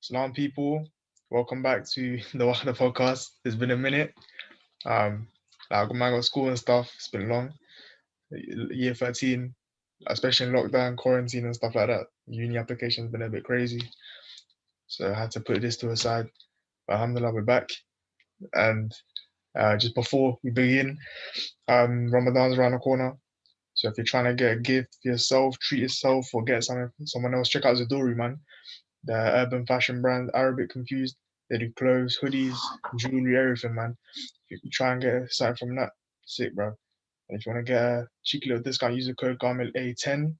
Salam people, welcome back to the Wahda Podcast. It's been a minute. Um, man got school and stuff. It's been long. Year 13, especially in lockdown, quarantine and stuff like that. Uni application's been a bit crazy, so I had to put this to a side. But alhamdulillah, we're back. And just before we begin, Ramadan's around the corner. So if you're trying to get a gift for yourself, treat yourself, or get something for someone else, check out Zadori, man. The urban fashion brand, Arabic Confused. They do clothes, hoodies, jewelry, everything, man. If you try and get something from that, sick, bro. And if you want to get a cheeky little discount, use the code Kaamil Ep11,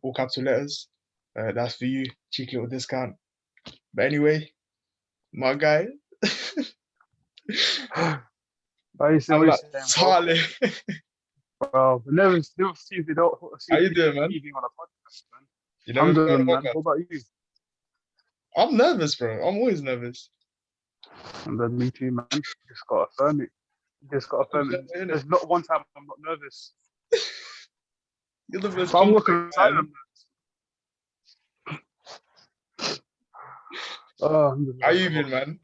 all capital letters. That's for you, cheeky little discount. But anyway, my guy, What you I'm like, saying, bro? Salih. Bro, never see if they don't see How if you they doing, man? being on a podcast, man. You I'm never been on good, a man. podcast? What about you? I'm nervous, bro. I'm always nervous. I'm good, me too, man. Just gotta affirm it. Just gotta affirm it. Innit? There's not one time I'm not nervous. You're the most But I'm confident working silent. man. Oh, How you been, man?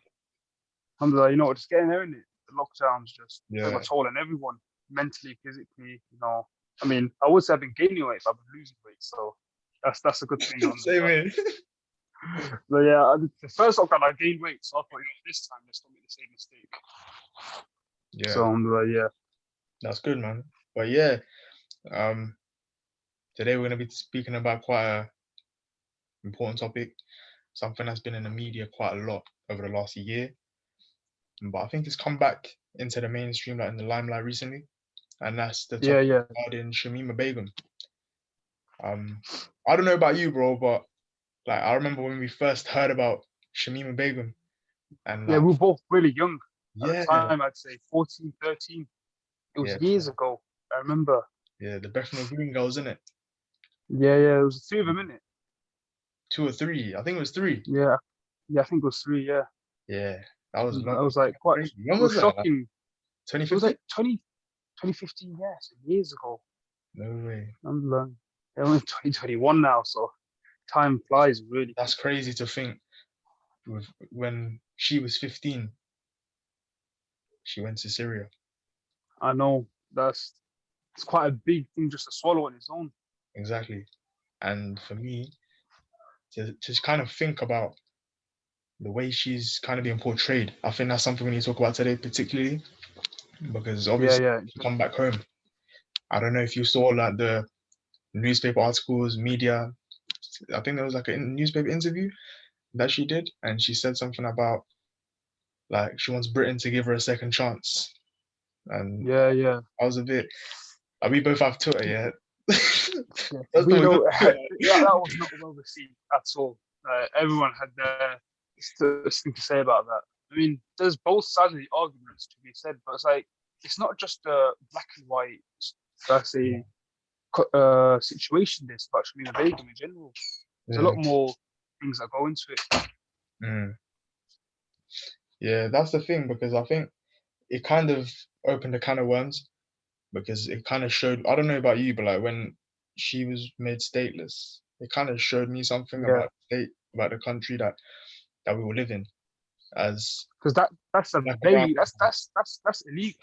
alhamdulillah, you know, just getting there, innit? The lockdown's just took Yeah. a toll on everyone, mentally, physically, you know. I mean, I would say I've been gaining weight, but I've been losing weight, so that's a good thing. Same here. So yeah, the first lockdown I gained weight, so I thought, this time let's not make the same mistake. Yeah, So yeah. that's good, man. But yeah, today we're gonna be speaking about quite a important topic, something that's been in the media quite a lot over the last year, but I think it's come back into the mainstream, like in the limelight recently, and that's the topic Yeah. regarding Shamima Begum. I don't know about you, bro, but like I remember when we first heard about Shamima Begum, and Yeah, like, we were both really young at yeah, the time, I'd say 14, 13. It was yeah, years ago. I remember. yeah, the Bethnal Green girls, in it, Yeah, it was two of them, innit? 2 or 3, I think it was 3. Yeah, I think it was 3, yeah. Yeah, that was long. That was like quite, Crazy. When it was was that? Like shocking. It was 2015? like 2015, yeah, so years ago. No way. I'm like, yeah, we're in 2021 now, so time flies really That's quick. crazy to think. When she was 15, she went to Syria. I know it's quite a big thing just to swallow on its own. Exactly. And for me, to kind of think about the way she's kind of being portrayed, I think that's something we need to talk about today, particularly because obviously Yeah. she come back home. I don't know if you saw like the newspaper articles, media. I think there was like a newspaper interview that she did, and she said something about like she wants Britain to give her a second chance. And Yeah. I was a bit. Like, we both have Twitter, yeah. Yeah, That's we not know good. that was not well received at all. Everyone had their thing to say about that. I mean, there's both sides of the arguments to be said, but it's not just a black and white. That's a situation. This about Shamima Begum in general. There's a lot more things that go into it. Mm. Yeah, that's the thing, because I think it kind of opened a can of worms, because it kind of showed. I don't know about you, but like when she was made stateless, it kind of showed me something Yeah, about the state, about the country that we were living as because that's a black and brown very that's illegal.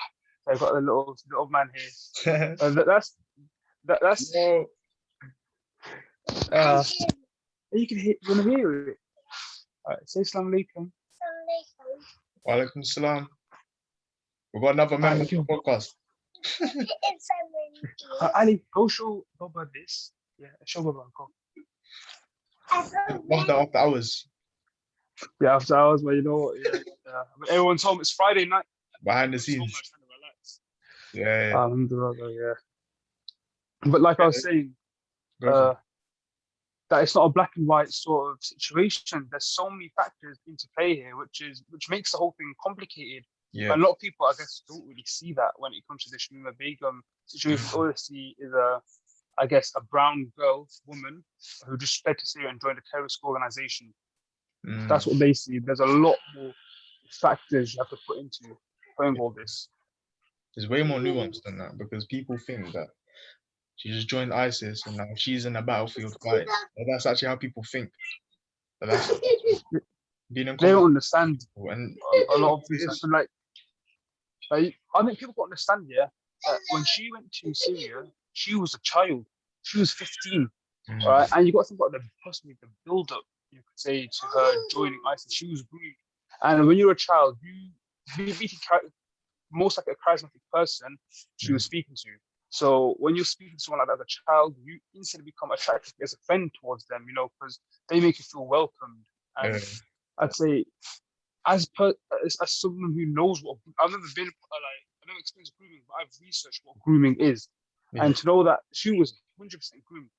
I've got a little man here. people. That's Yo, uh, you can hear. You wanna hear it? Alright, say Assalamu alaikum. walaikum salam. We've got another member of the podcast. Ali, go show Baba this. Yeah, show Baba. Go. Wahda after hours, Yeah, after hours, but you know what? Yeah. When everyone's home. It's Friday night. behind the Everyone's home, scenes. trying to relax. Yeah, Alhamdulillah, yeah. But like I was saying, go for it. that it's not a black and white sort of situation. There's so many factors into play here, which makes the whole thing complicated. Yeah, And a lot of people, I guess, don't really see that when it comes to the Shamima Begum situation. All they see is a brown girl, woman, who just fled to Syria and joined a terrorist organization. That's what they see. There's a lot more factors you have to put into playing all this. There's way more nuance than that, because people think that she just joined ISIS and now she's in the battlefield fighting. But that's actually how people think. But that's being in They don't conversation understand and a lot of it things. I is. feel like I think people don't understand, yeah, that when she went to Syria, she was a child. She was 15, all right? And you got to think about possibly the build up, you could say, to her joining ISIS. She was green. And when you're a child, you meet most like a charismatic person she was speaking to. So when you're speaking to someone like that as a child, you instantly become attracted as a friend towards them, because they make you feel welcomed. And I'd say, as someone who knows what I've never been I've never experienced grooming, but I've researched what grooming is, and to know that she was 100% groomed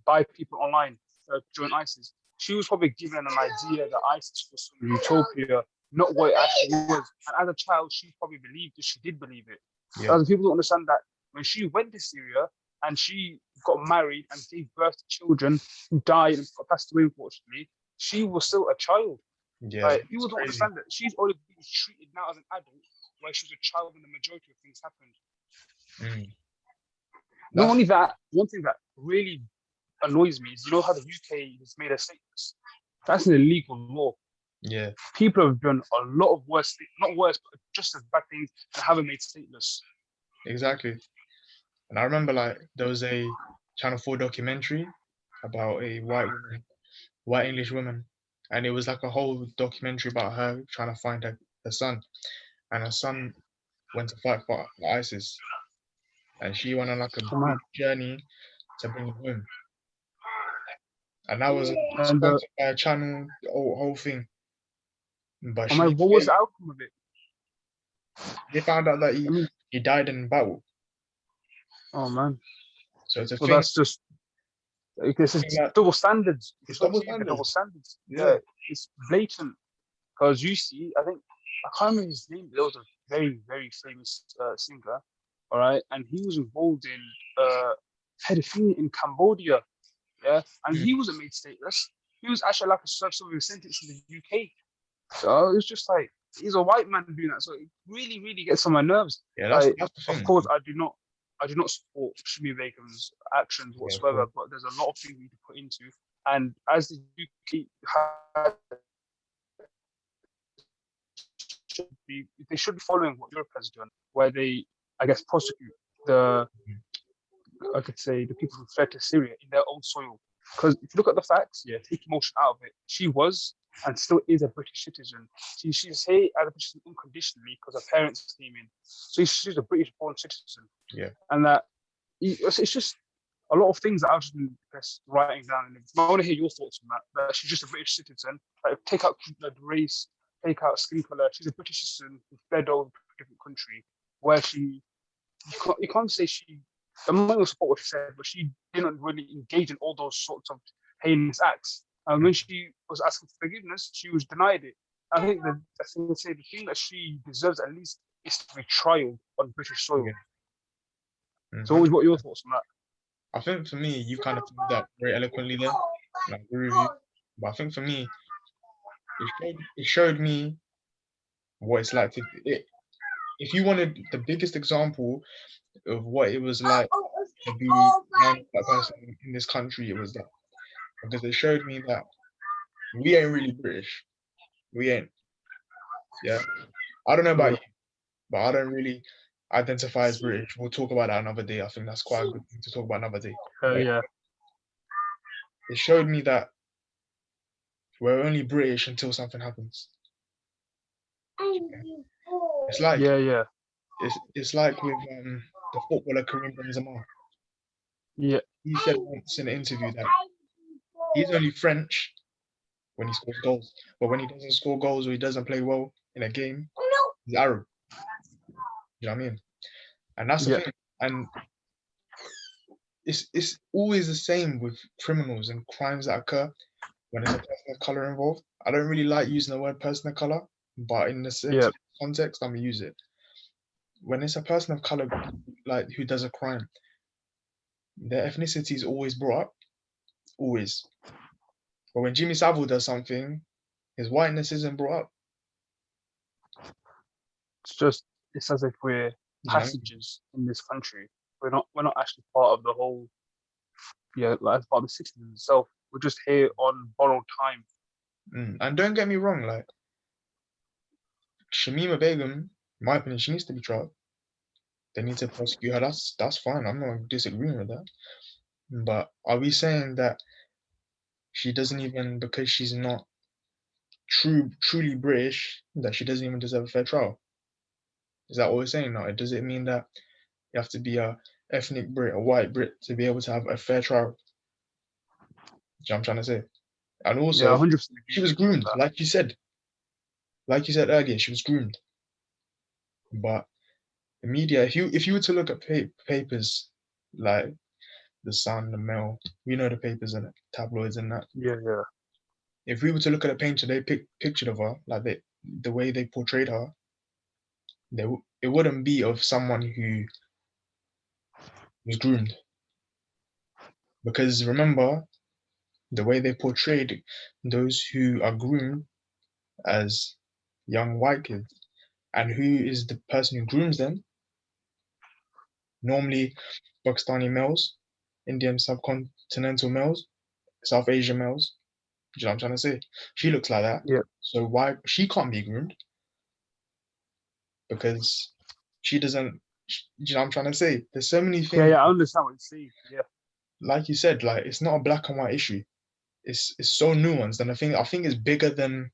by people online to join ISIS. She was probably given an idea that ISIS was some utopia, not what it actually was. And as a child, she probably believed it. She did believe it. Other people don't understand that when she went to Syria and she got married and gave birth to children who died and passed away, unfortunately, she was still a child. Like, people don't understand that she's already being treated now as an adult, where she was a child when the majority of things happened. Not only that, one thing that really annoys me is, how the UK has made us stateless. That's an illegal law. Yeah. People have done a lot of worse, not worse, but just as bad things and haven't made stateless. Exactly. And I remember there was a Channel 4 documentary about a white English woman. And it was like a whole documentary about her trying to find her son. And her son went to fight for ISIS. And she went on like a big journey to bring him home. And that was sponsored by a channel, the whole thing. But what was the outcome of it? They found out that he died in battle. Oh man! So it's a thing. That's just this is double standards. It's double standards. Yeah, it's blatant. Because you see, I can't remember his name. There was a very, very famous singer, all right, and he was involved in pedophilia in Cambodia, yeah, and he wasn't made stateless. He was actually like a sort of sentence in the UK. So it was just like, he's a white man doing that, so it really, really gets on my nerves. Yeah, that's the thing. Of course, I do not support Shamima Begum's actions whatsoever, but there's a lot of things we need to put into. And as the UK they should be following what Europe has done, where they, I guess, prosecute the people who fled to Syria in their own soil. Because if you look at the facts, take emotion out of it. She was and still is a British citizen. She's here as a British citizen unconditionally because her parents came in. So she's a British-born citizen. Yeah. And that it's just a lot of things that I've just been writing down. And I want to hear your thoughts on that. That she's just a British citizen. Take out the race, take out skin color. She's a British citizen who fled over to a different country where you can't say she. I'm not going to support what she said, but she didn't really engage in all those sorts of heinous acts. And when she was asking for forgiveness, she was denied it. I think the thing that she deserves at least is to be trialed on British soil. So what were your thoughts on that? I think for me, you kind of put that very eloquently there. I agree with you. But I think for me, it showed me what it's like if you wanted the biggest example of what it was like to be that person in this country, it was that. Because it showed me that we ain't really British. We ain't. Yeah. I don't know about you, but I don't really identify as British. We'll talk about that another day. I think that's quite a good thing to talk about another day. Yeah. It showed me that we're only British until something happens. It's like It's like with the footballer Karim Benzema. Yeah. He said once in an interview that he's only French when he scores goals, but when he doesn't score goals or he doesn't play well in a game, he's Arab. You know what I mean? And that's the thing. And it's always the same with criminals and crimes that occur when there's a person of color involved. I don't really like using the word person of color, but in the sense context, I'm gonna use it. When it's a person of color who does a crime, their ethnicity is always brought up. Always. But when Jimmy Savile does something, his whiteness isn't brought up. It's as if we're passengers in this country. We're not actually part of the whole as part of the system itself. We're just here on borrowed time. And don't get me wrong, like Shamima Begum, in my opinion, she needs to be tried. They need to prosecute her. That's fine. I'm not disagreeing with that. But are we saying that she doesn't even, because she's not truly British, that she doesn't even deserve a fair trial? Is that what we're saying now? Does it mean that you have to be a ethnic Brit, a white Brit, to be able to have a fair trial? Do you know what I'm trying to say? And Yeah, also, 100% she agree was with you on groomed, that. like you said. Like you said earlier, she was groomed. But the media, if you were to look at papers like the Sun, the Mail, you know the papers and tabloids and that. Yeah, yeah. If we were to look at a painter they pictured of her, like the way they portrayed her, it wouldn't be of someone who was groomed. Because remember, the way they portrayed those who are groomed as young white kids, and who is the person who grooms them? Normally, Pakistani males, Indian subcontinental males, South Asian males. Do you know what I'm trying to say? She looks like that. Yeah, So why she can't be groomed? Because she doesn't. Do you know what I'm trying to say? There's so many yeah, things. yeah. I understand what you're saying. Yeah, Like you said, like it's not a black and white issue. It's so nuanced, and I think it's bigger than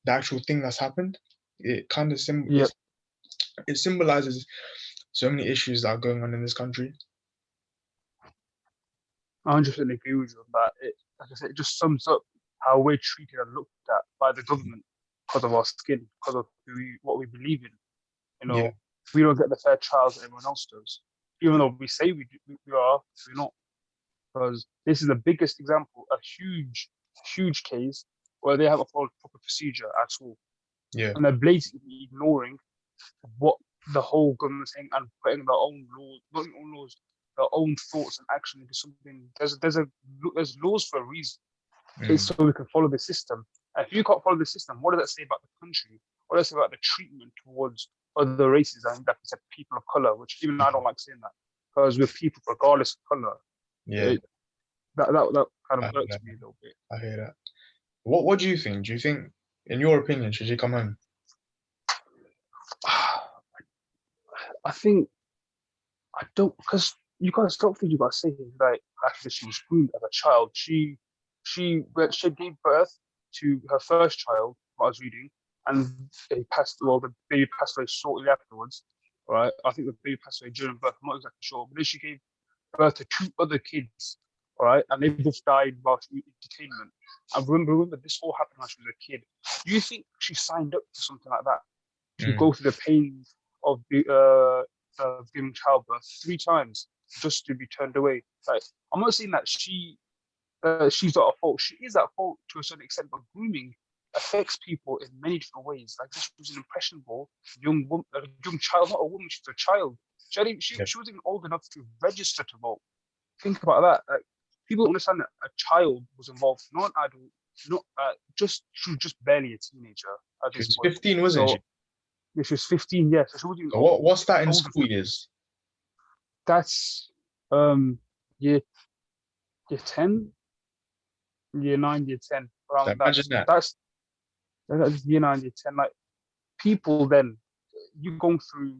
the actual thing that's happened. It kind of yeah. it symbolizes so many issues that are going on in this country. I 100% agree with you on that. Like I said, it just sums up how we're treated and looked at by the government because of our skin, because of what we believe in. You Yeah, know, we don't get the fair trials that everyone else does, even though we say we are. We're not, because this is the biggest example, a huge case where they haven't followed proper procedure at all, yeah, and they're blatantly ignoring what the whole government's saying and putting their own laws, not their own laws, their own thoughts and action into something. There's laws for a reason. It's mm, so we can follow the system. And if you can't follow the system, what does that say about the country? What does it say about the treatment towards other races and, like I said, people of color? Which even I don't like saying that, because we're people regardless of color. yeah. It, that kind I of hear irks that. me a little bit. I hear that. What do you think? Do you think, in your opinion, should she come home? I think I don't, because you guys don't think you got to say things like actually she was groomed as a child. She gave birth to her first child. I was reading, and he passed. Well, the baby passed away shortly afterwards. Right, I think the baby passed away during birth. I'm not exactly sure, but then she gave birth to two other kids. All right, and they both died while she was in detainment. I remember this all happened when she was a kid. Do you think she signed up to something like that, to Mm, go through the pain of giving childbirth three times just to be turned away? Like, I'm not saying that she's not at fault. She is at fault to a certain extent, but grooming affects people in many different ways. Like, this was an impressionable young woman, a young child, not a woman, she's a child. yeah, She wasn't even old enough to register to vote. Think about that. Like, people don't understand that a child was involved, not an adult, not she was just barely a teenager at she this was point. 15, wasn't So she? yeah, she was 15, yeah, so she wasn't even So what's that in old school enough. years? That's um year year 10, year 9, year 10, So around that. imagine that. That's year 9, year 10. Like, people then, you going through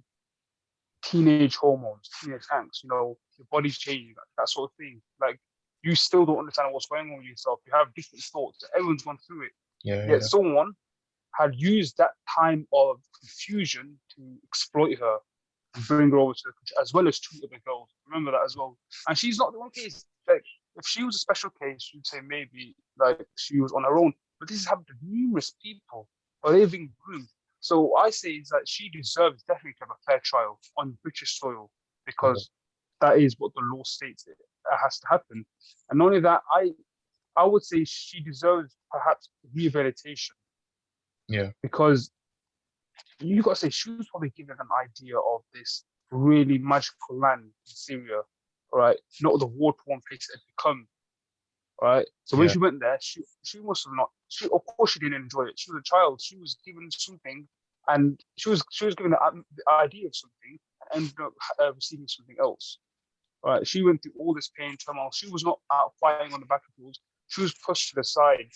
teenage hormones, teenage angst, your body's changing, like, that sort of thing. Like, you still don't understand what's going on with yourself. You have different thoughts. Everyone's gone through it. Yeah, Yet yeah, someone had used that time of confusion to exploit her and bring her over to the country, as well as two other girls. Remember that as well. And she's not the one case. Like, if she was a special case, you'd say maybe like she was on her own. But this has happened to numerous people, or they've been groomed. So I say is that she deserves definitely to have a fair trial on British soil, yeah, because that is what the law states it has to happen. And not only that, I would say she deserves perhaps rehabilitation, yeah, because you got to say she was probably given an idea of this really magical land in Syria, right? Not the war-torn place it had become, right? So when yeah. she went there, she must have not. She, of course, she didn't enjoy it. She was a child. She was given something, and she was given the idea of something, and ended up receiving something else. Right? She went through all this pain, turmoil. She was not out fighting on the battlefield. She was pushed to the side.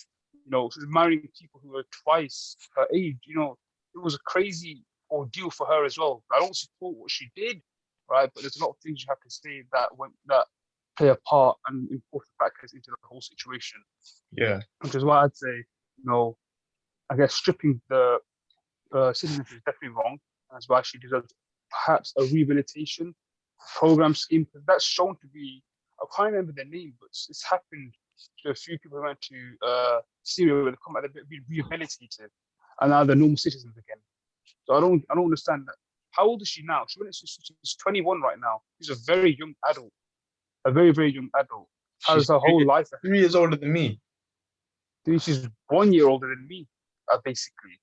She was marrying people who were twice her age. It was a crazy ordeal for her as well. I don't support what she did, right? But there's a lot of things you have to say that play a part and important factors into the whole situation. Yeah. Which is why I'd say, I guess stripping the citizenship is definitely wrong. That's why she deserves perhaps a rehabilitation program scheme, because that's shown to be, I can't remember their name, but it's happened to a few people who went to Syria where they come out, they've been rehabilitated and now they're normal citizens again. So I don't understand that. How old is she now? She's 21 right now. She's a very young adult, a very, very young adult. Has She's her whole life. 3 years older than me. Dude, she's 1 year older than me, basically.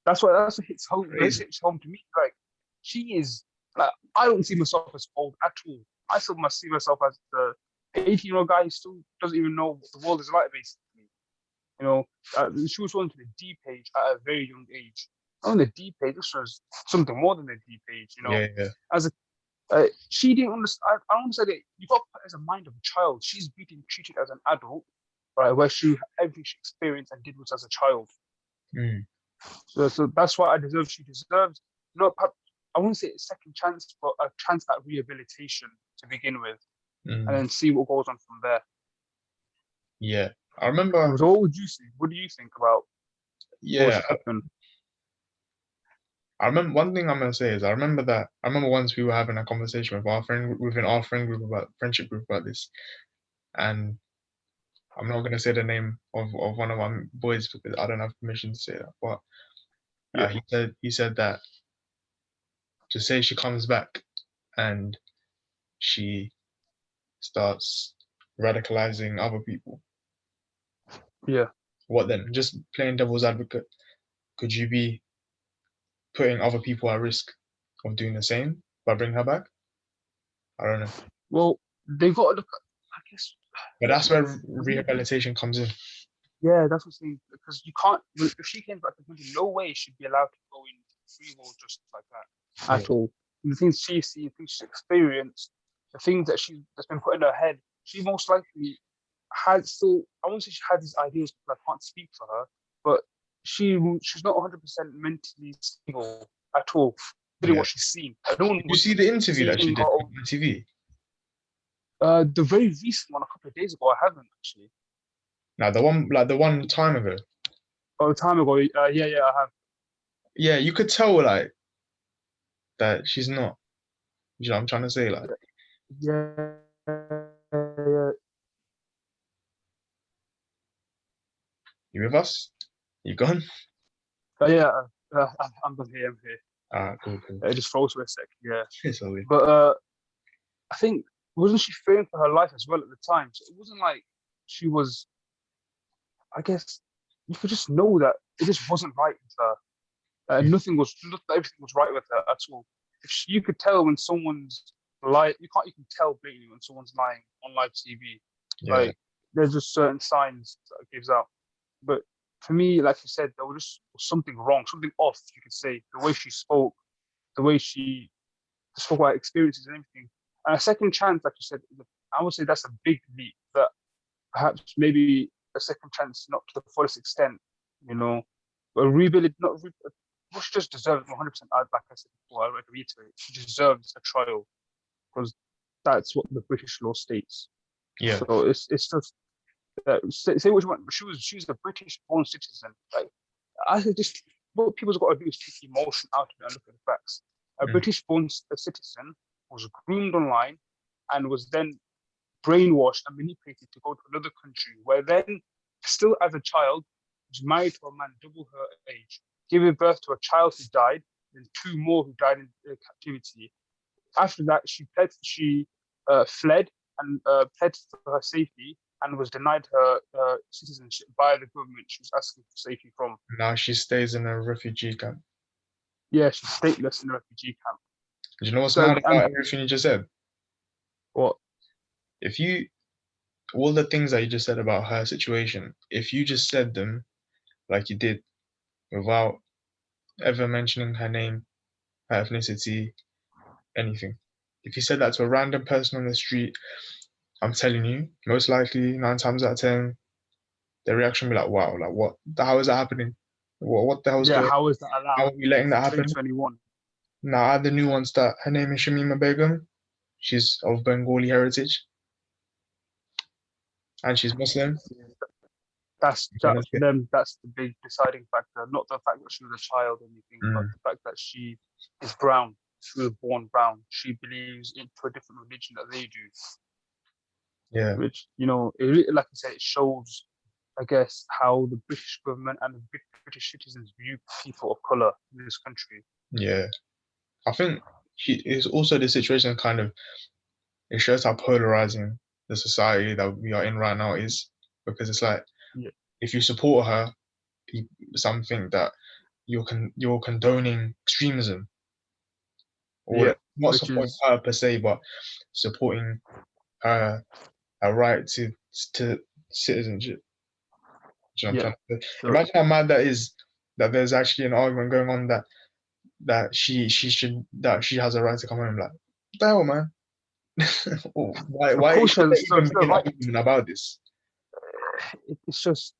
That's what hits home. This hits home to me. Like, she is. Like, I don't see myself as old at all. I still must see myself as the 18-year-old guy who still doesn't even know what the world is like, basically. She was on to the deep age at a very young age. On the deep age, this was something more than the deep age. Yeah. She didn't understand. I don't understand that you got to put as a mind of a child. She's being treated as an adult, right? Where everything she experienced and did was as a child. Mm. So that's why she deserves not. I wouldn't say a second chance, but a chance at rehabilitation to begin with, and then see what goes on from there. Yeah, I remember. So what would you say? What do you think about? Yeah, I remember one thing I'm gonna say is I remember once we were having a conversation with our friend within our friendship group about this, and I'm not gonna say the name of one of my boys because I don't have permission to say that. But he said that to say she comes back and she starts radicalizing other people. Yeah. What then? Just playing devil's advocate. Could you be putting other people at risk of doing the same by bringing her back? I don't know. Well, they've got to look at, I guess. But that's where rehabilitation comes in. Yeah, that's what I'm saying. Because you can't, if she came back, no way she'd be allowed to go in free world justice like that at all. The things she's seen, the things she's experienced, the things that's been put in her head, she most likely had still, I won't say she had these ideas because I can't speak for her, but she's not 100% mentally stable at all. Really, what she's seen. Did you see the interview that she did on TV? The very recent one a couple of days ago, I haven't actually. Now the one time ago. Oh, time ago, yeah, I have. Yeah, you could tell that she's not. You know what I'm trying to say, like. Yeah. You with us? You gone? Yeah, I'm here. Cool. It just froze for a sec. Yeah. It's all But I think wasn't she fearing for her life as well at the time? So it wasn't like she was. I guess you could just know that it just wasn't right with her. Everything was right with her at all. You could tell when someone's lying. You can tell blatantly when someone's lying on live TV. Yeah. Like there's just certain signs that it gives out. But for me, like you said, there was something wrong, something off. You could say the way she spoke, the way she spoke about experiences and everything. And a second chance, like you said, I would say that's a big leap. That perhaps maybe a second chance, not to the fullest extent, but rebuild, Bush just deserves 100%. Like I said before, I reiterate, she deserves a trial because that's what the British law states. Yeah. So it's just say what you want. She's a British-born citizen. Like I think just what people's got to do is take the emotion out of it and look at the facts. A British-born citizen was groomed online and was then brainwashed and manipulated to go to another country, where then, still as a child, was married to a man double her age, giving birth to a child who died, and 2 more who died in captivity. After that, she fled and pled for her safety and was denied her citizenship by the government she was asking for safety from. Now she stays in a refugee camp. Yeah, she's stateless in a refugee camp. Do you know what's mad about everything you just said? What? All the things that you just said about her situation, if you just said them like you did without ever mentioning her name, her ethnicity, anything. If you said that to a random person on the street, I'm telling you, most likely 9 times out of 10, their reaction will be like, wow, like what? How is that happening? What the hell's Yeah, going? how is that How allowed are we letting in that happen? 2021? Now, add the nuance that her name is Shamima Begum. She's of Bengali heritage and she's Muslim. That's Trying to that, for get- them. That's the big deciding factor, not the fact that she was a child or anything, but Mm, the fact that she is brown. She was born brown. She believes into a different religion that they do, yeah, which like I said, it shows, I guess, how the British government and the British citizens view people of color in this country. yeah. I think it's also the situation kind of it shows how polarizing the society that we are in right now is because it's like Yeah, if you support her, something that you're condoning extremism or yeah, like, not which supporting is her per se, but supporting her right to citizenship. Do you know what yeah. I'm trying to say? So Imagine how mad that is that there's actually an argument going on that she has a right to come home. Like, what the hell, man? of Why course, should there so even it's be the an right. argument about this? It's just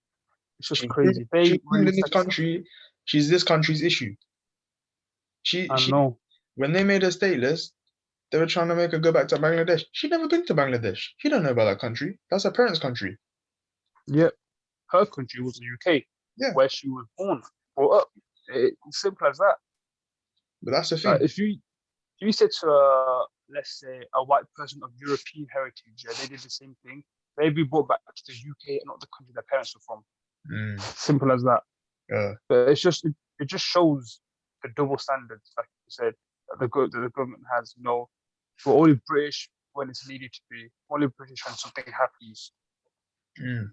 She's groomed, crazy. They she's groomed in released this like country. She's this country's issue. I She know. when they made her stateless, they were trying to make her go back to Bangladesh. She'd never been to Bangladesh. She don't know about that country. That's her parents' country. Yeah, her country was the UK, Yeah, where she was born, brought up. It's simple as that. but that's the Like thing. if you said to let's say a white person of European heritage, yeah, they did the same thing. They'd be brought back to the UK and not the country their parents were from. Mm, Simple as that. yeah, But it just shows the double standards, like you said, that the government has. We're only British when it's needed to be. Only British when something happens. mm.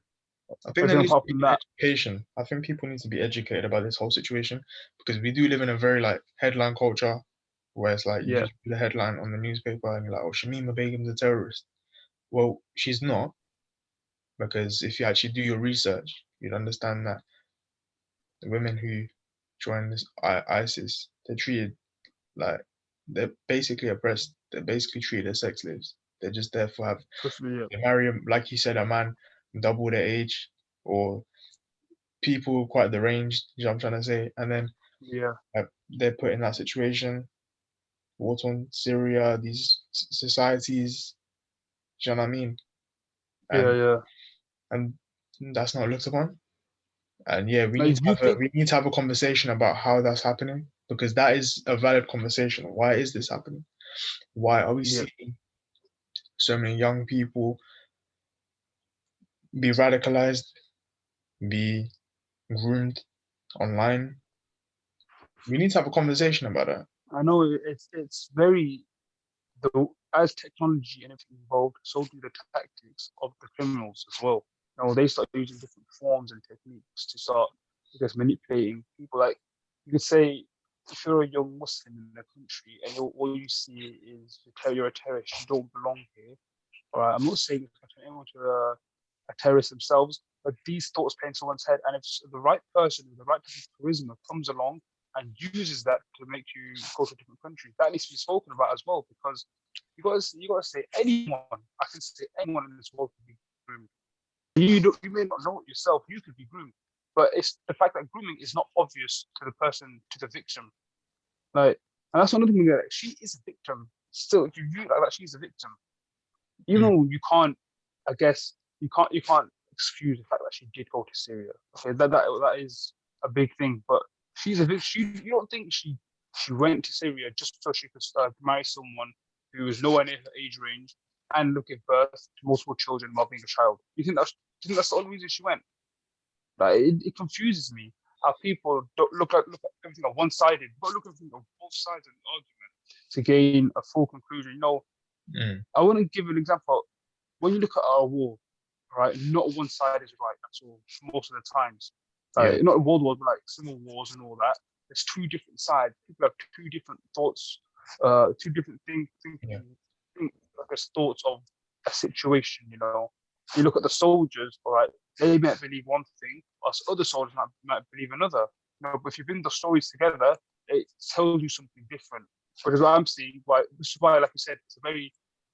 I think But there then needs to apart be from an that, education. I think people need to be educated about this whole situation because we do live in a very like headline culture where it's like you yeah, just put a headline on the newspaper and you're like, oh, Shamima Begum's a terrorist. Well, she's not because if you actually do your research, you'd understand that the women who join this ISIS, they're treated like they're basically oppressed. They're basically treated as sex slaves. They're just there for have trust me, yeah, they marry, like you said, a man double their age or people quite deranged, you know what I'm trying to say? And then yeah, they're put in that situation, war torn Syria, these societies, do you know what I mean? yeah, And yeah. and that's not looked upon. And yeah, Like you think, we need to have a conversation about how that's happening because that is a valid conversation. Why is this happening? Why are we yeah, seeing so many young people be radicalized, be groomed online? We need to have a conversation about that. I know it's very though as technology and everything evolved, so do the tactics of the criminals as well. They start using different forms and techniques to start, I guess, manipulating people. Like you could say, if you're a young Muslim in the country and all you see is you're a terrorist, you don't belong here. All right, I'm not saying anyone to a terrorist themselves, but these thoughts play in someone's head, and if the right person with the right type of charisma comes along and uses that to make you go to a different country, that needs to be spoken about as well, because you got to say anyone. I can say anyone in this world can be groomed. You may not know it yourself. You could be groomed, but it's the fact that grooming is not obvious to the person, to the victim. Like, and that's another thing. That she is a victim. Still, if you view it like that, she's a victim. Even Mm, though you can't, I guess you can't excuse the fact that she did go to Syria. Okay, that is a big thing. But she's a victim. You don't think she went to Syria just so she could marry someone who was nowhere near her age range and give birth to multiple children while being a child? You think that's the only reason she went? Like it confuses me how people don't look at everything on one sided, but look at everything on both sides of the argument to gain a full conclusion. mm, I want to give an example. When you look at our war, right, not one side is right at all most of the times. yeah, Not world wars, but like civil wars and all that. There's two different sides. People have two different thoughts, two different yeah, like as thoughts of a situation. You look at the soldiers, all right, they might believe one thing, whilst other soldiers might believe another. But if you bring the stories together, it tells you something different. Because what I'm seeing, which is why, like I said, it's a very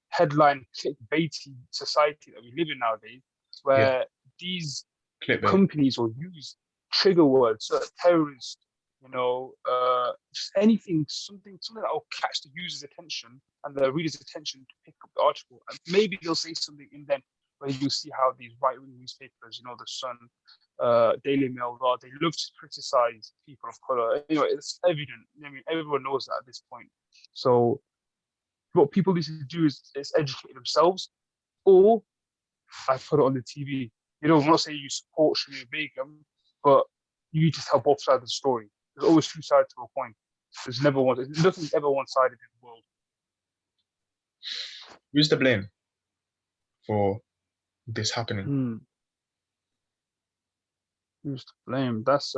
headline clickbaity society that we live in nowadays, yeah, where these Clickbait. companies will use trigger words, terrorist, just anything, something that will catch the user's attention and the reader's attention to pick up the article. And maybe they'll say something in then where you see how these right-wing newspapers, the Sun, Daily Mail, they love to criticize people of color. It's evident. I mean, everyone knows that at this point. So what people need to do is educate themselves, or I put it on the TV. I'm not saying you support Shamima Begum, but you need to tell both sides of the story. There's always two sides to a coin. Nothing's ever one-sided in the world. Who's to blame for this happening? Who's to blame? That's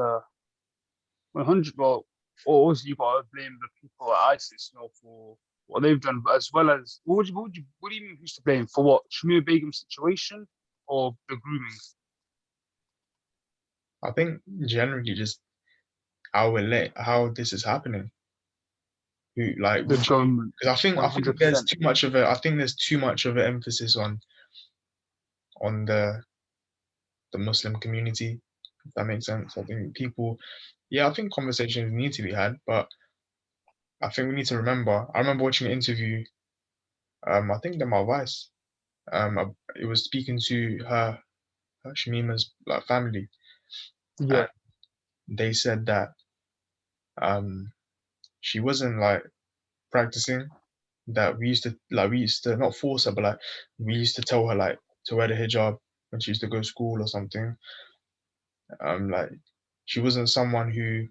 100. Well, always you gotta blame the people at ISIS, for what they've done, but as well as what do you mean who's to blame for what? Shamima Begum's situation or the grooming? I think generally just how this is happening. The government, because I think there's too much of a there's too much of an emphasis on the Muslim community, if that makes sense. I think I think conversations need to be had, but I think we need to remember. I remember watching an interview. I think the Vice. It was speaking to her Shamima's family. Yeah. They said that she wasn't practicing. That we used to not force her, but we used to tell her to wear the hijab when she used to go to school or something. She wasn't someone who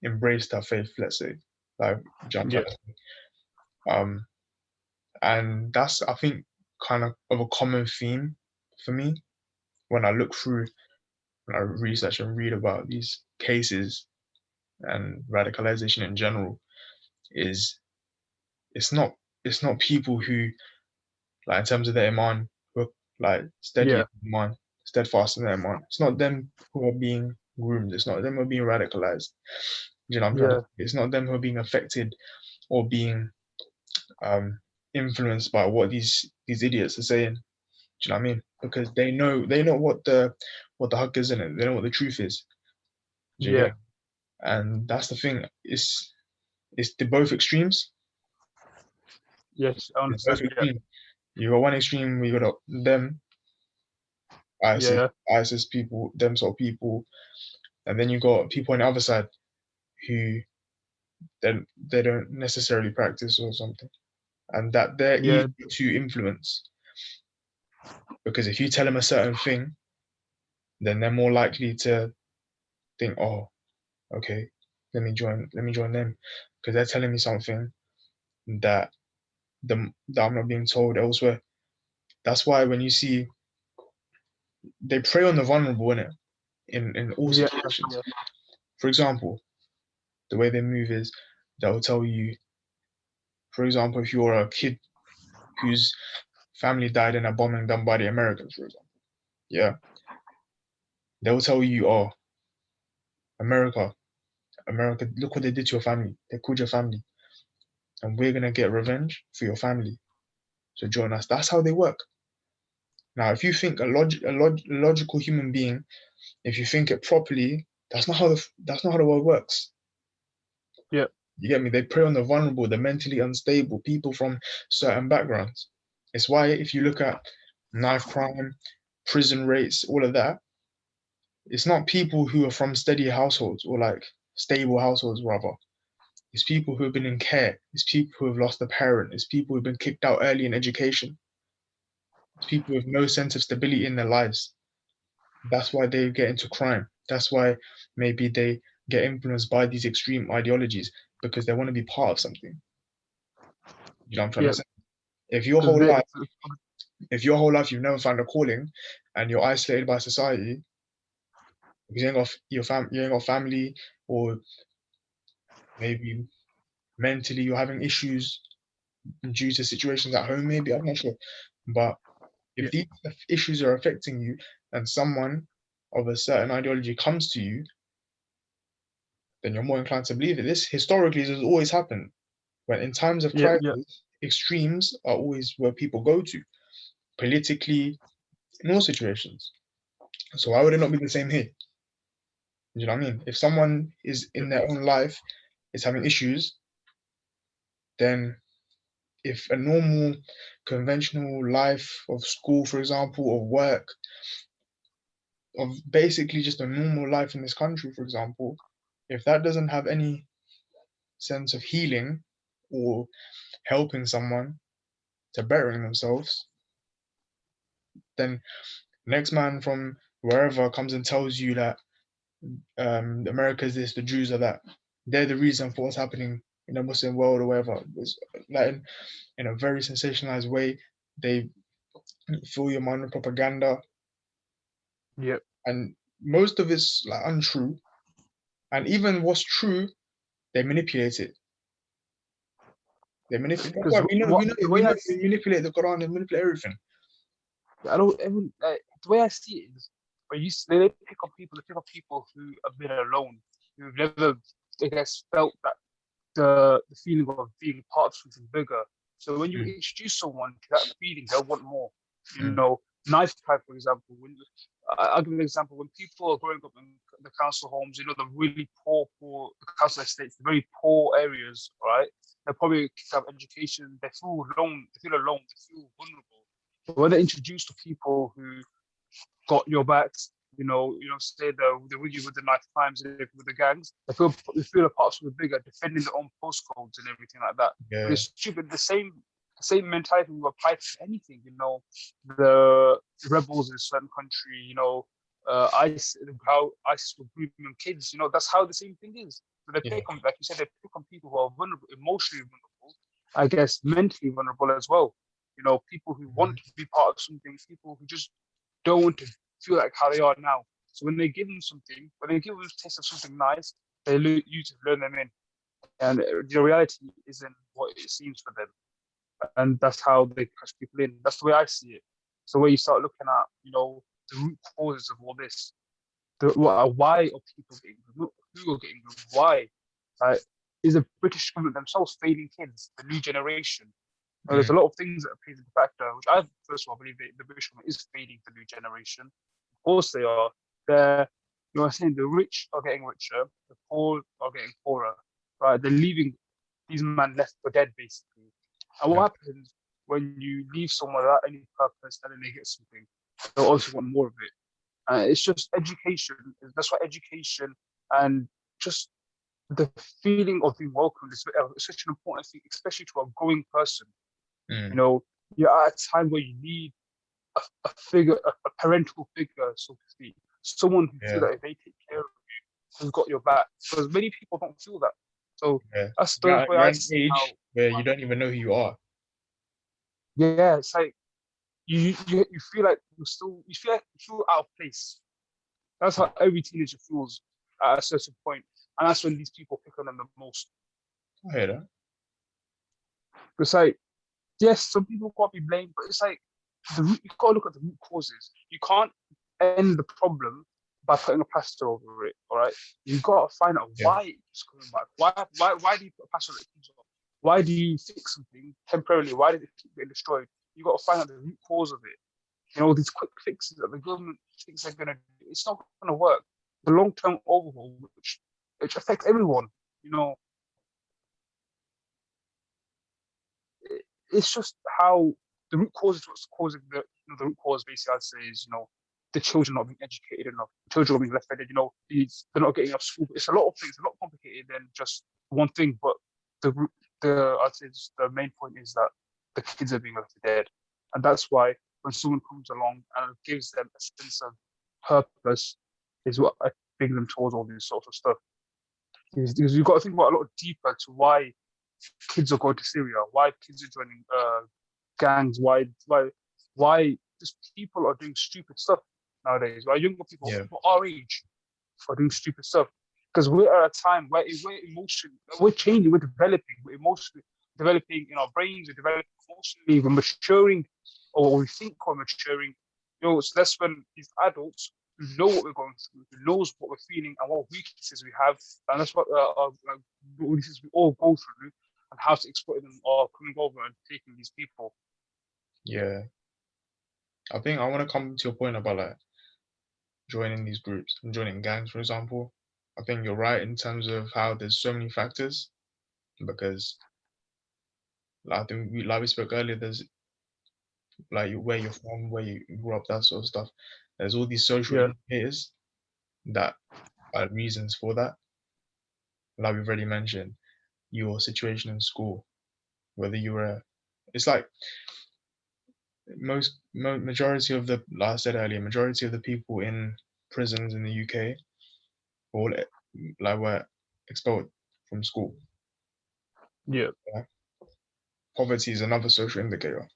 embraced her faith, let's say. And that's, I think, kind of a common theme for me when I look through, when I research and read about these cases and radicalization in general, is it's not people who, in terms of their iman, who are steady in iman, steadfast in their iman. It's not them who are being groomed. It's not them who are being radicalized. You know what I'm trying to say? It's not them who are being affected or being influenced by what these idiots are saying. Do you know what I mean? Because they know what the haqq is in it. They know what the truth is. Do you get? And that's the thing. It's the both extremes. Yes, I understand. You got one extreme, we got them, ISIS people, them sort of people, and then you got people on the other side who they don't necessarily practice or something, and that they're easy to influence, because if you tell them a certain thing, then they're more likely to think, oh, okay, let me join them, because they're telling me something that I'm not being told elsewhere. That's why when you see, they prey on the vulnerable in all situations. For example, the way they move is they'll tell you, for example, if you're a kid whose family died in a bombing done by the Americans, for example, they'll tell you, oh, America, look what they did to your family. They killed your family, and we're gonna get revenge for your family. So join us. That's how they work. Now, if you think a logical human being, if you think it properly, that's not how the world works. Yeah. You get me? They prey on the vulnerable, the mentally unstable, people from certain backgrounds. It's why if you look at knife crime, prison rates, all of that, it's not people who are from steady households or stable households, rather. It's people who have been in care. It's people who have lost a parent. It's people who've been kicked out early in education. It's people with no sense of stability in their lives. That's why they get into crime. That's why maybe they get influenced by these extreme ideologies, because they want to be part of something. You know what I'm trying to say? If your whole life you've never found a calling, and you're isolated by society, because you ain't got family, or maybe mentally you're having issues due to situations at home, maybe, I'm not sure. But if these issues are affecting you, and someone of a certain ideology comes to you, then you're more inclined to believe it. This historically has always happened. When in times of crisis, extremes are always where people go to, politically, in all situations. So why would it not be the same here? You know what I mean? If someone is Yep. in their own life is having issues, then if a normal conventional life of school, for example, of work, of basically just a normal life in this country, for example, if that doesn't have any sense of healing or helping someone to bettering themselves, then next man from wherever comes and tells you that America is this, the Jews are that. They're the reason for what's happening in the Muslim world or whatever. It's like in a very sensationalized way. They fill your mind with propaganda, Yep. and most of it's like untrue. And even what's true, they manipulate it. They manipulate. That's Because why we know, what the we way know they manipulate the Quran and manipulate everything. I don't even the way I see it is when they pick up people who have been alone, who've never, I guess, felt that the feeling of being part of something bigger. So when you Mm, introduce someone to that feeling, they'll want more. You mm, know, knife type, for example. I'll give an example. When people are growing up in the council homes, you know, the really poor, the council estates, the very poor areas, right? They're probably kicked out of education. They feel alone, they feel vulnerable. But when they're introduced to people who got your backs. Say they're with you with the knife crimes and with the gangs. They feel a part of something bigger, defending their own postcodes and everything like that. But yeah, it's stupid. The same mentality will apply to anything. The rebels in a certain country. How ISIS were grooming kids. That's how the same thing is. So they yeah, pick on, like you said, they pick on people who are vulnerable, emotionally vulnerable, I guess mentally vulnerable as well. People who want mhm, to be part of something, people who just don't want to feel like how they are now. So when they give them something, when they give them a taste of something nice, they use to learn them in. And the reality isn't what it seems for them. And that's how they catch people in. That's the way I see it. So where you start looking at, the root causes of all this, why are people getting groomed? Who are getting groomed? Why? Uh, is the British government themselves failing kids, the new generation? There's mm, a lot of things that play the factor, which I first of all believe the British government is failing the new generation. Of course they are. They're, saying the rich are getting richer, the poor are getting poorer, right? They're leaving these men left for dead, basically. And yeah, what happens when you leave someone without any purpose and then they get something? They'll also want more of it. It's just education. That's why education and just the feeling of being welcomed is such an important thing, especially to a growing person. You mm, know, you're at a time where you need a figure, a parental figure, so to speak, someone who feel yeah, that if they take care of you, who's got your back. Because many people don't feel that. So yeah. that's the way You're I at an see how. age where you don't even know who you are. Yeah, it's like you feel like you feel out of place. That's how every teenager feels at a certain point, and that's when these people pick on them the most. I hear that. It's like, yes, some people can't be blamed, but it's like you gotta look at the root causes. You can't end the problem by putting a plaster over it. All right, you gotta find out Yeah, why it's coming back. Why do you put a plaster that keeps off? Why do you fix something temporarily? Why did it keep getting destroyed? You gotta find out the root cause of it. These quick fixes that the government thinks they're gonna do, it's not gonna work. The long term overhaul, which affects everyone. You know, it's just how the root cause is what's causing the root cause. Basically, I'd say is the children not being educated enough, children are being left-handed. They're not getting enough school. It's a lot of things, a lot complicated than just one thing. But the I'd say just the main point is that the kids are being left for dead, and that's why when someone comes along and gives them a sense of purpose, is what I bring them towards all this sort of stuff. Because you've got to think about a lot deeper to why kids are going to Syria, why kids are joining gangs, why just people are doing stupid stuff nowadays. Why younger yeah, people our age are doing stupid stuff. Because we're at a time where we're changing, we're developing, we're emotionally developing in our brains, we're developing emotionally, we're maturing, or we think we're maturing. So that's when these adults who know what we're going through, who knows what we're feeling and what weaknesses we have, and that's what weaknesses we all go through, and how to exploit them are coming over and taking these people. yeah. I think I want to come to your point about like joining these groups and joining gangs, for example. I think you're right in terms of how there's so many factors because like, I think like we spoke earlier, there's like where you're from, where you grew up, that sort of stuff. There's all these social Yeah, indicators that are reasons for that. Like we've already mentioned, your situation in school, whether you were, it's like majority of the, like I said earlier, majority of the people in prisons in the UK all like were expelled from school. yeah, Yeah? Poverty is another social indicator.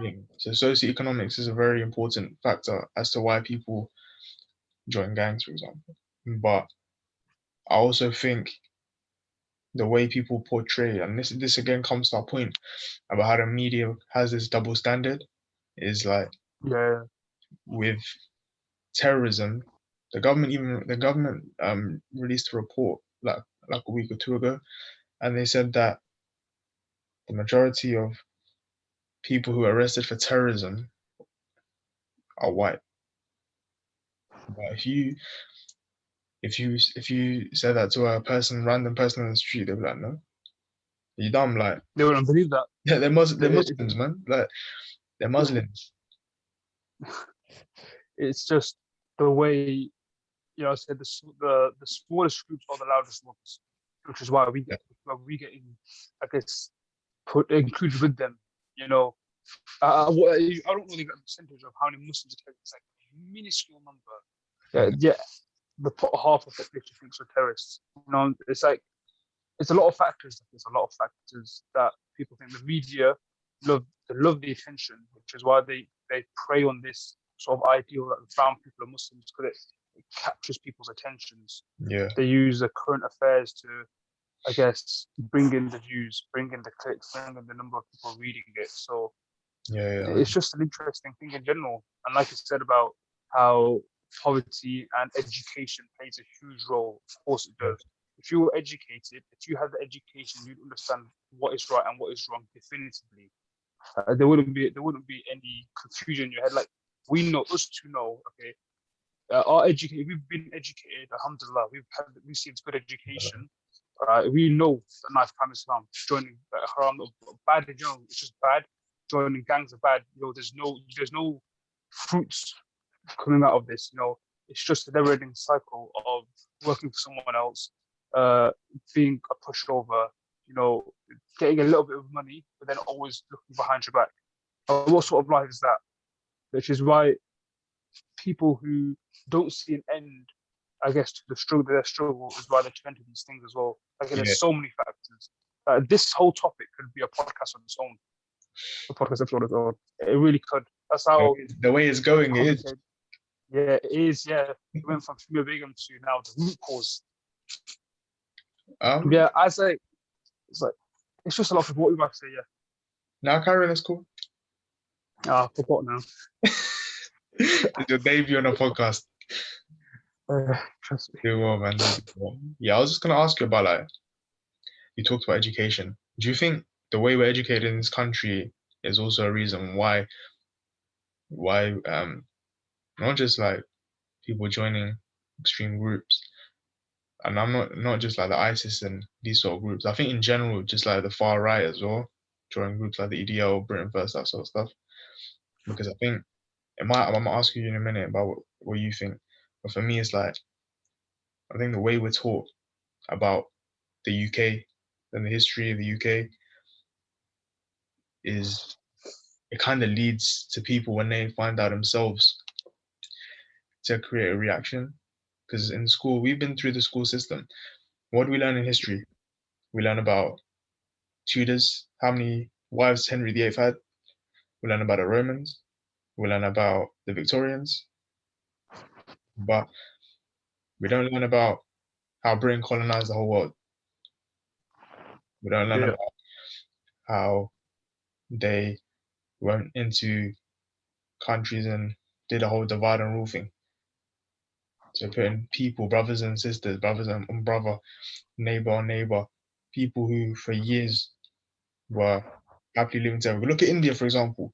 Yeah. So socioeconomics is a very important factor as to why people join gangs, for example. But I also think the way people portray, and this again comes to our point about how the media has this double standard, is like yeah, with terrorism, the government released a report like a week or two ago, and they said that the majority of people who are arrested for terrorism are white. But if you said that to a random person on the street, they'd be like, "No, you dumb." Like, they wouldn't believe that. yeah, they're It- Muslims, man. Like, they're Muslims. it's just the way, I said the smallest groups are the loudest ones, which is Yeah, why we get in, I guess, put included with them. You know, I don't really get the percentage of how many Muslims are terrorists. It's like a minuscule number. yeah, Yeah, the half of the population thinks we're terrorists. It's like it's a lot of factors. There's a lot of factors that people think the media love the attention, which is why they prey on this sort of ideal that brown people are Muslims because it captures people's attentions. yeah, They use the current affairs to, I guess, bring in the views, bring in the clicks, bring in the number of people reading it. So yeah, yeah. it's just an interesting thing in general. And like you said about how poverty and education plays a huge role, of course it Yeah. does. If you were educated, if you had the education, you'd understand what is right and what is wrong definitively. There wouldn't be any confusion in your head. Like us two know, okay, we've been educated, alhamdulillah, we've received good education. We know that knife crime is Islam, joining haram, bad in general, it's just bad. Joining gangs are bad. There's no fruits coming out of this. It's just a never-ending cycle of working for someone else, uh, being a pushover. Getting a little bit of money, but then always looking behind your back. What sort of life is that? Which is why people who don't see an end, I guess, to their struggle is why they turn to these things as well. Like, Yeah. there's so many factors. This whole topic could be a podcast on its own, a podcast episode on its own. It really could. That's how The way it's going, it is. complicated. Yeah, it is. Yeah, it went from Shamima Begum to now the root cause. Um, Yeah, it's just a lot of what we might say. Yeah, now Karen, that's cool. I forgot now. It's your debut on a podcast. Trust me. Do well, man. Do well. Yeah, I was just gonna ask you about like you talked about education. Do you think the way we're educated in this country is also a reason why not just like people joining extreme groups, and I'm not just like the ISIS and these sort of groups. I think in general, just like the far right as well, joining groups like the EDL, Britain First, that sort of stuff. Because I think I'm gonna ask you in a minute about what you think, but for me, it's like I think the way we're taught about the UK and the history of the UK is it kind of leads to people when they find out themselves to create a reaction. Because in school, we've been through the school system. What do we learn in history? We learn about Tudors, how many wives Henry VIII had. We learn about the Romans. We learn about the Victorians. But we don't learn about how Britain colonized the whole world. We don't learn Yeah, about how they went into countries and did a whole divide and rule thing. So putting people, brothers and sisters, brothers and brother, neighbor on neighbor, people who for years were happily living together. Look at India, for example.